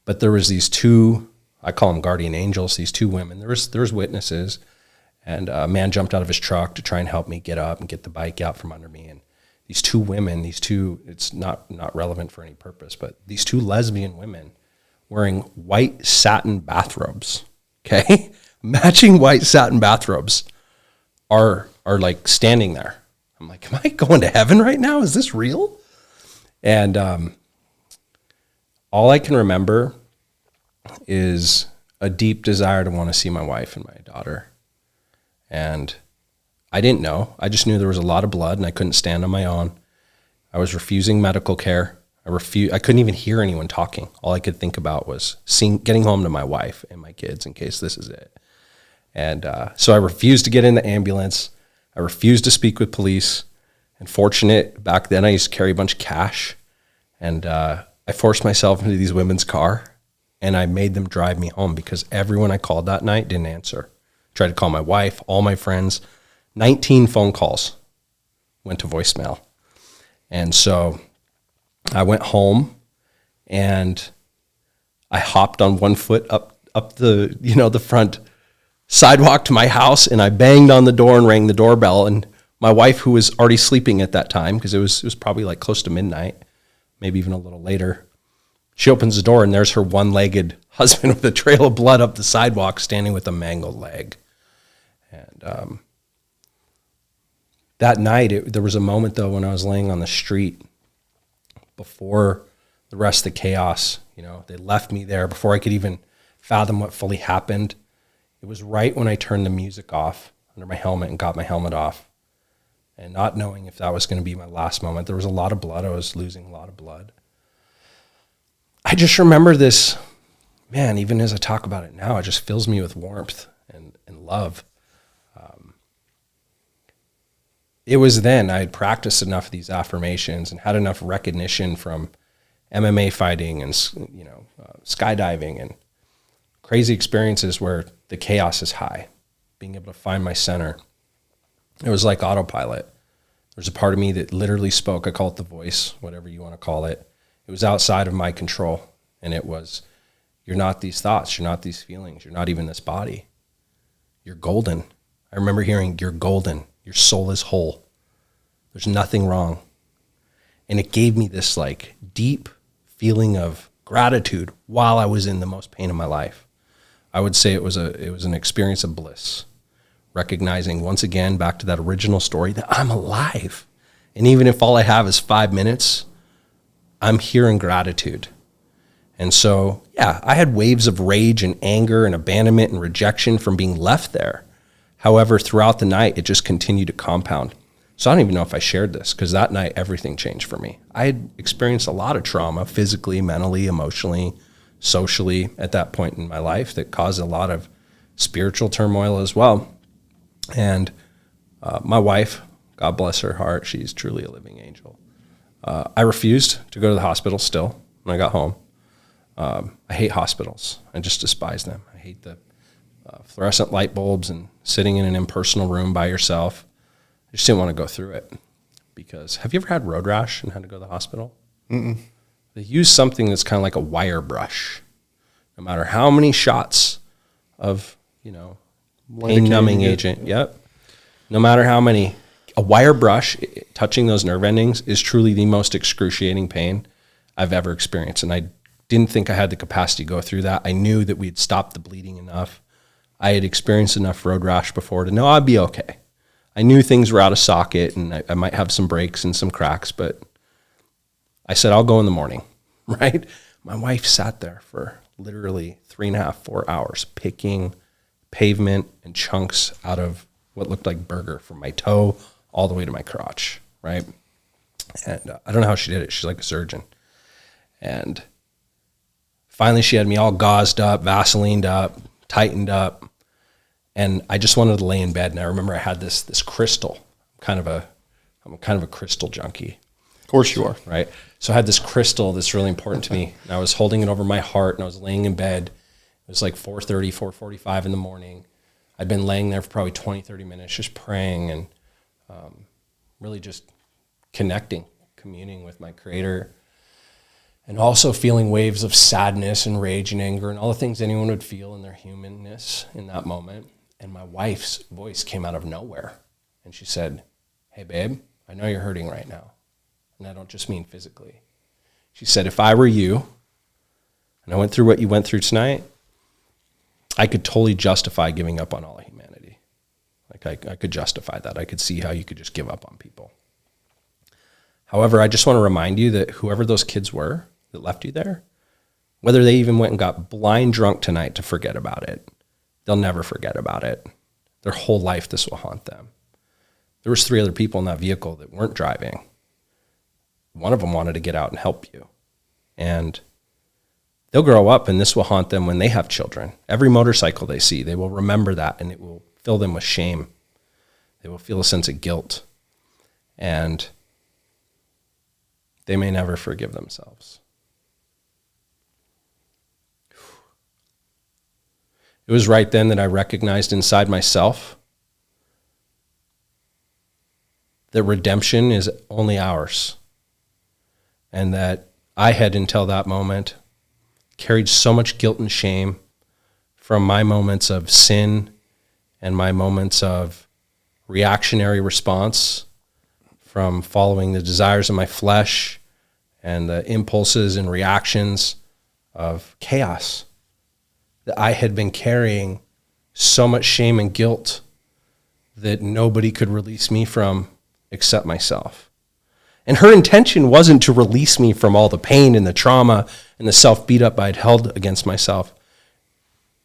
But there was these two, I call them guardian angels, these two women. There was witnesses. And a man jumped out of his truck to try and help me get up and get the bike out from under me. And these two women, it's not relevant for any purpose, but these two lesbian women wearing white satin bathrobes, okay? Matching white satin bathrobes are like standing there. I'm like, am I going to heaven right now? Is this real? And all I can remember is a deep desire to want to see my wife and my daughter. And I didn't know. I just knew there was a lot of blood and I couldn't stand on my own. I was refusing medical care. I couldn't even hear anyone talking. All I could think about was getting home to my wife and my kids in case this is it. And so I refused to get in the ambulance. I refused to speak with police. And fortunate, back then I used to carry a bunch of cash. And I forced myself into these women's car and I made them drive me home because everyone I called that night didn't answer. Tried to call my wife, all my friends. 19 phone calls went to voicemail. And so I went home and I hopped on one foot up the, the front sidewalk to my house, and I banged on the door and rang the doorbell. And my wife, who was already sleeping at that time, because it was probably like close to midnight, maybe even a little later, she opens the door and there's her one-legged husband with a trail of blood up the sidewalk standing with a mangled leg. And that night, there was a moment, though, when I was laying on the street before the rest of the chaos. They left me there before I could even fathom what fully happened. It was right when I turned the music off under my helmet and got my helmet off. And not knowing if that was going to be my last moment. There was a lot of blood. I was losing a lot of blood. I just remember this, man, even as I talk about it now, it just fills me with warmth and love. It was then I had practiced enough of these affirmations and had enough recognition from MMA fighting and skydiving and crazy experiences where the chaos is high, being able to find my center. It was like autopilot. There's a part of me that literally spoke. I call it the voice, whatever you want to call it. It was outside of my control. And it was, you're not these thoughts. You're not these feelings. You're not even this body. You're golden. I remember hearing, you're golden. Your soul is whole. There's nothing wrong. And it gave me this like deep feeling of gratitude while I was in the most pain of my life. I would say it was an experience of bliss, recognizing once again, back to that original story, that I'm alive. And even if all I have is 5 minutes, I'm here in gratitude. And so, yeah, I had waves of rage and anger and abandonment and rejection from being left there. However, throughout the night, it just continued to compound. So I don't even know if I shared this, because that night, everything changed for me. I had experienced a lot of trauma, physically, mentally, emotionally, socially, at that point in my life that caused a lot of spiritual turmoil as well. And my wife, God bless her heart, she's truly a living angel. I refused to go to the hospital still when I got home. I hate hospitals. I just despise them. I hate the fluorescent light bulbs and sitting in an impersonal room by yourself. I just didn't want to go through it. Because have you ever had road rash and had to go to the hospital? Mm-mm. They use something that's kind of like a wire brush. No matter how many shots of, pain numbing agent. Yep. No matter how many, a wire brush touching those nerve endings is truly the most excruciating pain I've ever experienced. And I didn't think I had the capacity to go through that. I knew that we had stopped the bleeding enough. I had experienced enough road rash before to know I'd be okay. I knew things were out of socket and I might have some breaks and some cracks, but I said, I'll go in the morning, right? My wife sat there for literally 3.5, 4 hours picking pavement and chunks out of what looked like burger from my toe all the way to my crotch, right? And I don't know how she did it. She's like a surgeon. And finally she had me all gauzed up, Vaselined up, tightened up. And I just wanted to lay in bed. And I remember I had this crystal. I'm kind of a crystal junkie. Of course you are. Right? So I had this crystal that's really important to me. And I was holding it over my heart and I was laying in bed. It was like 4:30, 4:45 in the morning. I'd been laying there for probably 20, 30 minutes just praying and really just connecting, communing with my Creator. And also feeling waves of sadness and rage and anger and all the things anyone would feel in their humanness in that moment. And my wife's voice came out of nowhere. And she said, "Hey, babe, I know you're hurting right now. And I don't just mean physically." She said, "If I were you, and I went through what you went through tonight, I could totally justify giving up on all of humanity. Like I could justify that. I could see how you could just give up on people. However, I just want to remind you that whoever those kids were that left you there, whether they even went and got blind drunk tonight to forget about it, they'll never forget about it. Their whole life, this will haunt them. There was 3 other people in that vehicle that weren't driving. One of them wanted to get out and help you. And they'll grow up and this will haunt them when they have children. Every motorcycle they see, they will remember that and it will fill them with shame. They will feel a sense of guilt. And they may never forgive themselves. It was right then that I recognized inside myself that redemption is only ours. And that I had, until that moment, carried so much guilt and shame from my moments of sin and my moments of reactionary response, from following the desires of my flesh and the impulses and reactions of chaos, that I had been carrying so much shame and guilt that nobody could release me from except myself. And her intention wasn't to release me from all the pain and the trauma and the self-beat up I'd held against myself.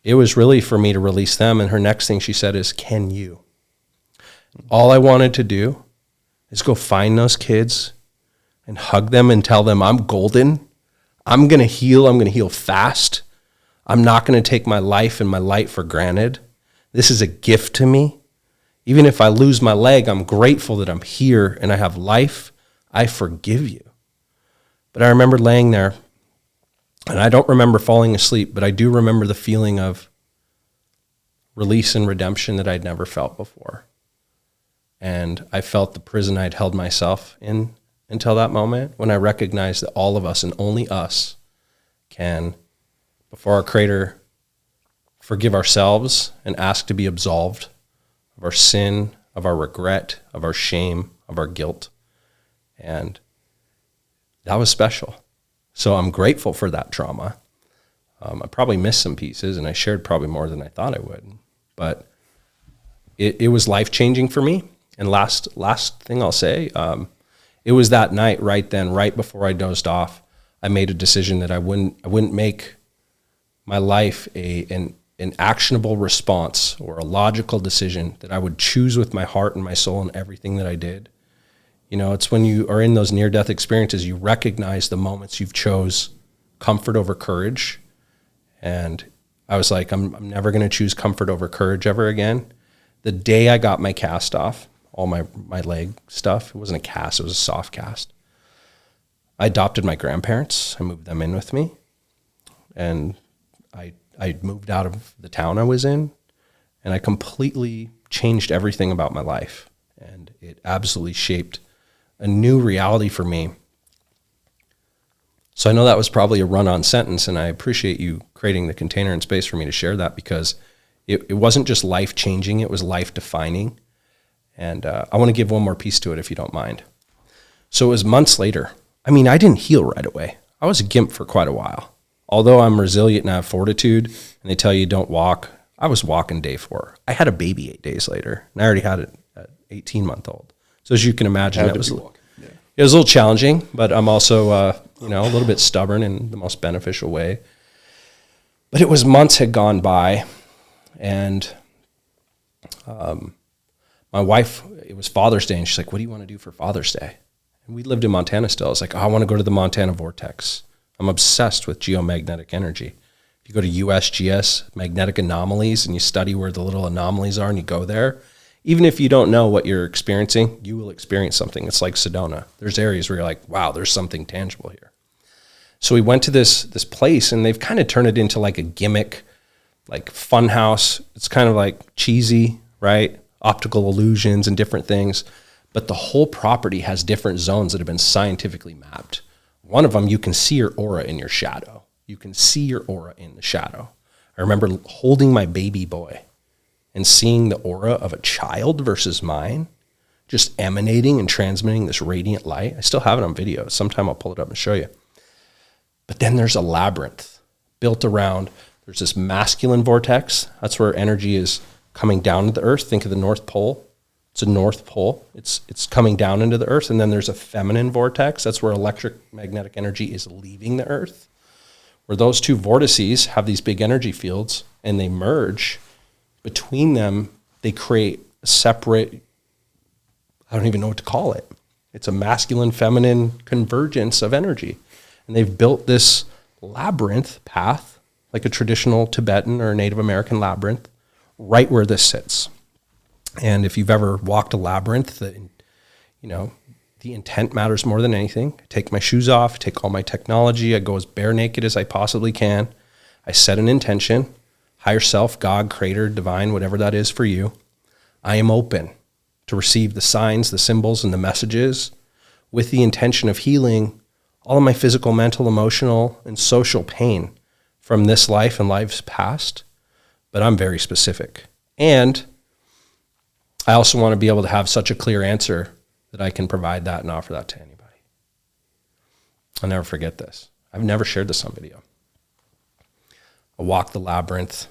It was really for me to release them. And her next thing she said is, "Can you?" All I wanted to do is go find those kids and hug them and tell them I'm golden. I'm going to heal. I'm going to heal fast. I'm not going to take my life and my light for granted. This is a gift to me. Even if I lose my leg, I'm grateful that I'm here and I have life. I forgive you. But I remember laying there, and I don't remember falling asleep, but I do remember the feeling of release and redemption that I'd never felt before. And I felt the prison I'd held myself in until that moment, when I recognized that all of us and only us can, before our Creator, forgive ourselves and ask to be absolved of our sin, of our regret, of our shame, of our guilt. And that was special. So I'm grateful for that trauma. I probably missed some pieces, and I shared probably more than I thought I would. But it was life-changing for me. And last thing I'll say, it was that night right then, right before I dozed off, I made a decision that I wouldn't make my life an actionable response or a logical decision, that I would choose with my heart and my soul in everything that I did. You know, it's when you are in those near-death experiences, you recognize the moments you've chose comfort over courage. And I was like, I'm never going to choose comfort over courage ever again. The day I got my cast off, all my leg stuff, it wasn't a cast, it was a soft cast. I adopted my grandparents. I moved them in with me. And I moved out of the town I was in, and I completely changed everything about my life. And it absolutely shaped a new reality for me. So I know that was probably a run-on sentence, and I appreciate you creating the container and space for me to share that, because it wasn't just life-changing, it was life-defining. And I want to give one more piece to it, if you don't mind. So it was months later. I mean, I didn't heal right away. I was a gimp for quite a while. Although I'm resilient and I have fortitude, and they tell you don't walk, I was walking day 4. I had a baby 8 days later, and I already had an 18-month-old. So as you can imagine, it was a little challenging, but I'm also, a little bit stubborn in the most beneficial way. But it was months had gone by, and my wife, it was Father's Day, and she's like, what do you want to do for Father's Day? And we lived in Montana still. I was like, I want to go to the Montana Vortex. I'm obsessed with geomagnetic energy. If you go to USGS, magnetic anomalies, and you study where the little anomalies are and you go there, even if you don't know what you're experiencing, you will experience something. It's like Sedona. There's areas where you're like, wow, there's something tangible here. So we went to this place, and they've kind of turned it into like a gimmick, like fun house. It's kind of like cheesy, right? Optical illusions and different things. But the whole property has different zones that have been scientifically mapped. One of them, you can see your aura in your shadow. You can see your aura in the shadow. I remember holding my baby boy and seeing the aura of a child versus mine, just emanating and transmitting this radiant light. I still have it on video. Sometime I'll pull it up and show you. But then there's a labyrinth built around, there's this masculine vortex. That's where energy is coming down to the earth. Think of the North Pole. It's a North Pole. It's coming down into the earth. And then there's a feminine vortex. That's where electromagnetic energy is leaving the earth. Where those two vortices have these big energy fields, and they merge. Between them, they create a separate, I don't even know what to call it. It's a masculine, feminine convergence of energy. And they've built this labyrinth path, like a traditional Tibetan or Native American labyrinth, right where this sits. And if you've ever walked a labyrinth, the intent matters more than anything. I take my shoes off, take all my technology, I go as bare naked as I possibly can. I set an intention, higher self, God, creator, divine, whatever that is for you. I am open to receive the signs, the symbols, and the messages with the intention of healing all of my physical, mental, emotional, and social pain from this life and lives past. But I'm very specific. And I also want to be able to have such a clear answer that I can provide that and offer that to anybody. I'll never forget this. I've never shared this on video. I walk the labyrinth.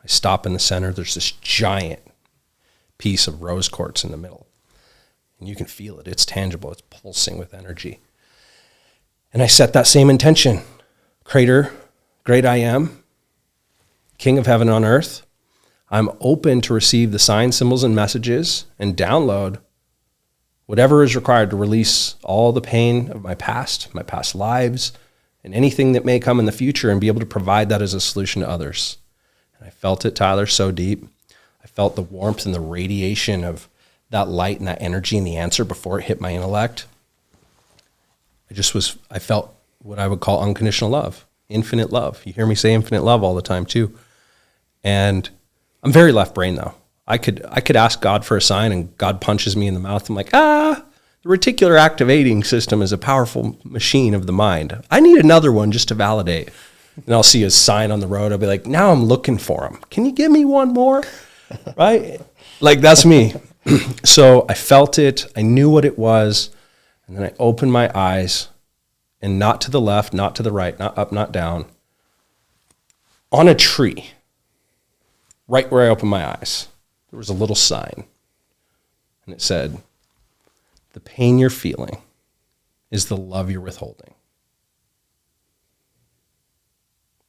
I stop in the center. There's this giant piece of rose quartz in the middle. And you can feel it. It's tangible. It's pulsing with energy. And I set that same intention. Creator, great I am, King of heaven on earth. I'm open to receive the signs, symbols, and messages and download whatever is required to release all the pain of my past lives, and anything that may come in the future, and be able to provide that as a solution to others. And I felt it, Tyler, so deep. I felt the warmth and the radiation of that light and that energy and the answer before it hit my intellect. I felt what I would call unconditional love, infinite love. You hear me say infinite love all the time too. And I'm very left brain though. I could ask God for a sign and God punches me in the mouth. I'm like, the reticular activating system is a powerful machine of the mind. I need another one just to validate. And I'll see a sign on the road. I'll be like, now I'm looking for him. Can you give me one more? Right? Like that's me. So I felt it. I knew what it was. And then I opened my eyes, and not to the left, not to the right, not up, not down. On a tree, right where I opened my eyes, there was a little sign. And it said, the pain you're feeling is the love you're withholding.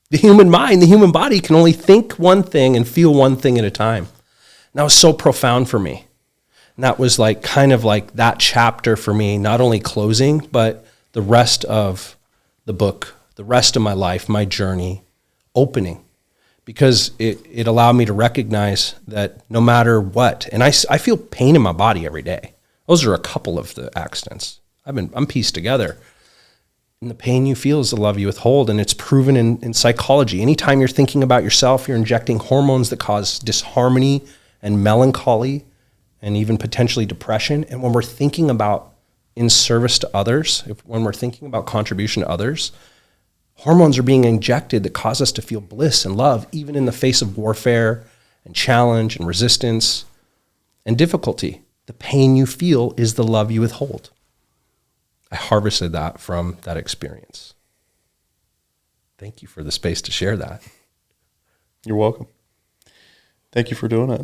The human mind, the human body can only think one thing and feel one thing at a time. And that was so profound for me. And that was like kind of like that chapter for me, not only closing, but the rest of the book, the rest of my life, my journey, opening. Because it allowed me to recognize that no matter what, and I feel pain in my body every day. Those are a couple of the accidents. I'm pieced together. And the pain you feel is the love you withhold, and it's proven in psychology. Anytime you're thinking about yourself, you're injecting hormones that cause disharmony and melancholy and even potentially depression. And when we're thinking about in service to others, when we're thinking about contribution to others, hormones are being injected that cause us to feel bliss and love, even in the face of warfare and challenge and resistance and difficulty. The pain you feel is the love you withhold. I harvested that from that experience. Thank you for the space to share that. You're welcome. Thank you for doing it.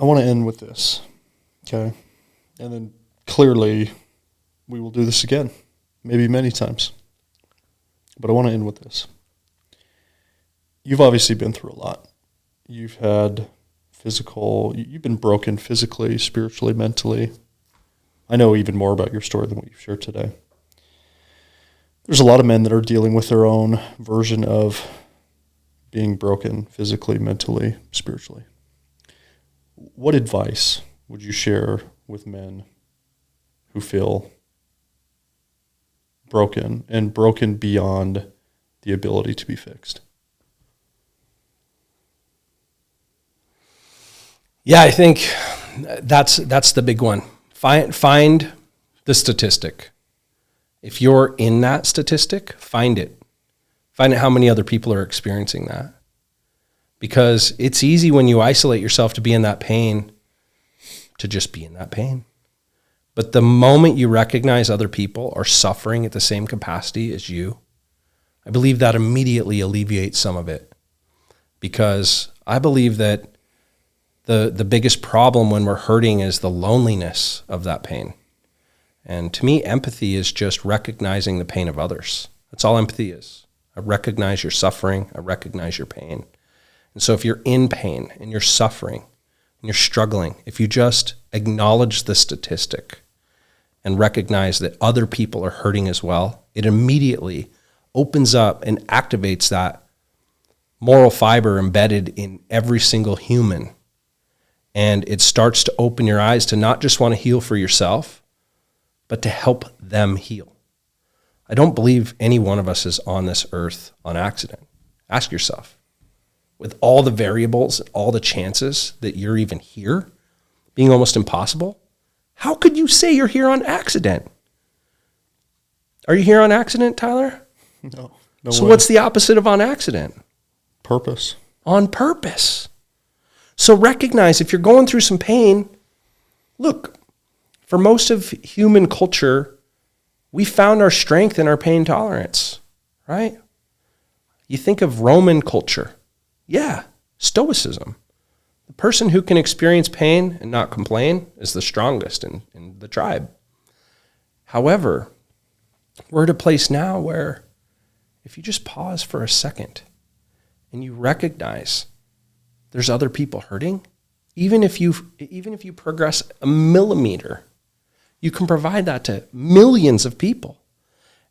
I want to end with this, okay? And then clearly we will do this again, maybe many times. But I want to end with this. You've obviously been through a lot. You've had you've been broken physically, spiritually, mentally. I know even more about your story than what you've shared today. There's a lot of men that are dealing with their own version of being broken physically, mentally, spiritually. What advice would you share with men who feel broken and broken beyond the ability to be fixed? Yeah, I think that's the big one. Find the statistic. If you're in that statistic, find it. Find out how many other people are experiencing that. Because it's easy when you isolate yourself to be in that pain, to just be in that pain. But the moment you recognize other people are suffering at the same capacity as you, I believe that immediately alleviates some of it. Because I believe that the biggest problem when we're hurting is the loneliness of that pain. And to me, empathy is just recognizing the pain of others. That's all empathy is. I recognize your suffering. I recognize your pain. And so if you're in pain and you're suffering and you're struggling, if you just acknowledge the statistic and recognize that other people are hurting as well, it immediately opens up and activates that moral fiber embedded in every single human. And it starts to open your eyes to not just want to heal for yourself, but to help them heal. I don't believe any one of us is on this earth on accident. Ask yourself, with all the variables, all the chances that you're even here, being almost impossible, how could you say you're here on accident? Are you here on accident, Tyler? No So way. what's the opposite of on accident? Purpose. On purpose. So recognize if you're going through some pain, look, for most of human culture, we found our strength in our pain tolerance, right? You think of Roman culture. Yeah, stoicism. The person who can experience pain and not complain is the strongest in the tribe. However, we're at a place now where if you just pause for a second and you recognize there's other people hurting, even if you progress a millimeter, you can provide that to millions of people.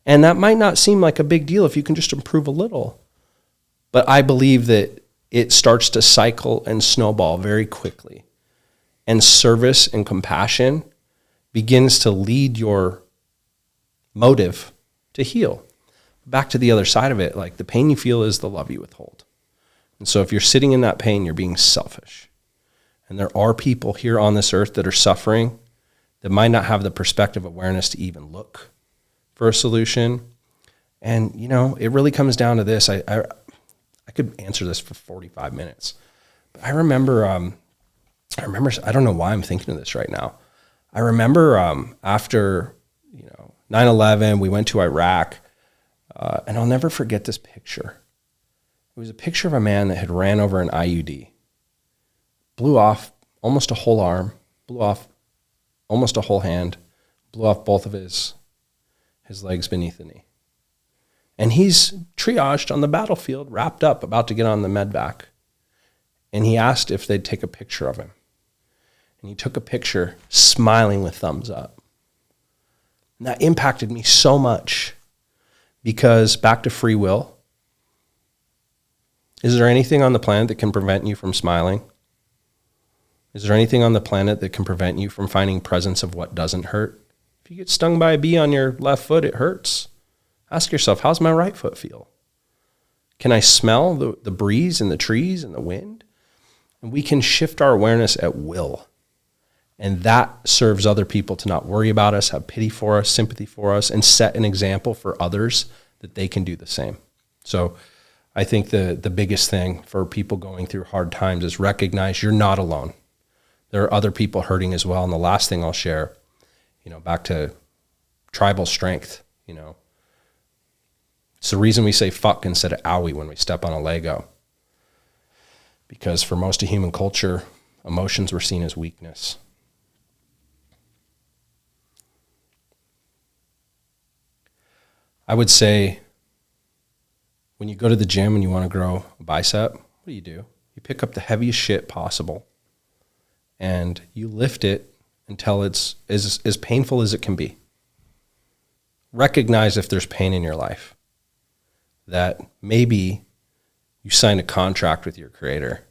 And that might not seem like a big deal if you can just improve a little. But I believe that it starts to cycle and snowball very quickly. And service and compassion begins to lead your motive to heal. Back to the other side of it, like the pain you feel is the love you withhold. And so if you're sitting in that pain, you're being selfish. And there are people here on this earth that are suffering that might not have the perspective awareness to even look for a solution. And, you know, it really comes down to this. I could answer this for 45 minutes. But I remember, I don't know why I'm thinking of this right now. I remember after, 9/11, we went to Iraq, and I'll never forget this picture. It was a picture of a man that had ran over an IUD, blew off almost a whole arm, blew off almost a whole hand, blew off both of his legs beneath the knee. And he's triaged on the battlefield, wrapped up, about to get on the medvac. And he asked if they'd take a picture of him. And he took a picture, smiling with thumbs up. And that impacted me so much because, back to free will, is there anything on the planet that can prevent you from smiling? Is there anything on the planet that can prevent you from finding presence of what doesn't hurt? If you get stung by a bee on your left foot, it hurts. Ask yourself, how's my right foot feel? Can I smell the breeze and the trees and the wind? And we can shift our awareness at will. And that serves other people to not worry about us, have pity for us, sympathy for us, and set an example for others that they can do the same. So I think the biggest thing for people going through hard times is recognize you're not alone. There are other people hurting as well. And the last thing I'll share, back to tribal strength, it's the reason we say fuck instead of owie when we step on a Lego. Because for most of human culture, emotions were seen as weakness. I would say when you go to the gym and you want to grow a bicep, what do? You pick up the heaviest shit possible and you lift it until it's as painful as it can be. Recognize if there's pain in your life, that maybe you signed a contract with your creator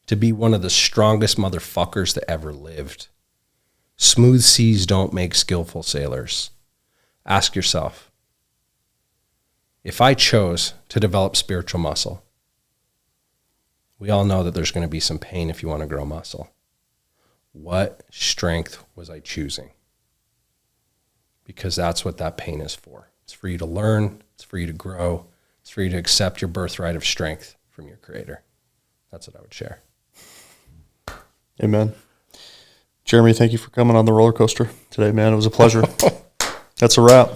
to be one of the strongest motherfuckers that ever lived. Smooth seas don't make skillful sailors. Ask yourself, if I chose to develop spiritual muscle, we all know that there's going to be some pain if you want to grow muscle. What strength was I choosing? Because that's what that pain is for. It's for you to learn. It's for you to grow. It's for you to accept your birthright of strength from your creator. That's what I would share. Amen. Jaramy, thank you for coming on the roller coaster today, man. It was a pleasure. That's a wrap.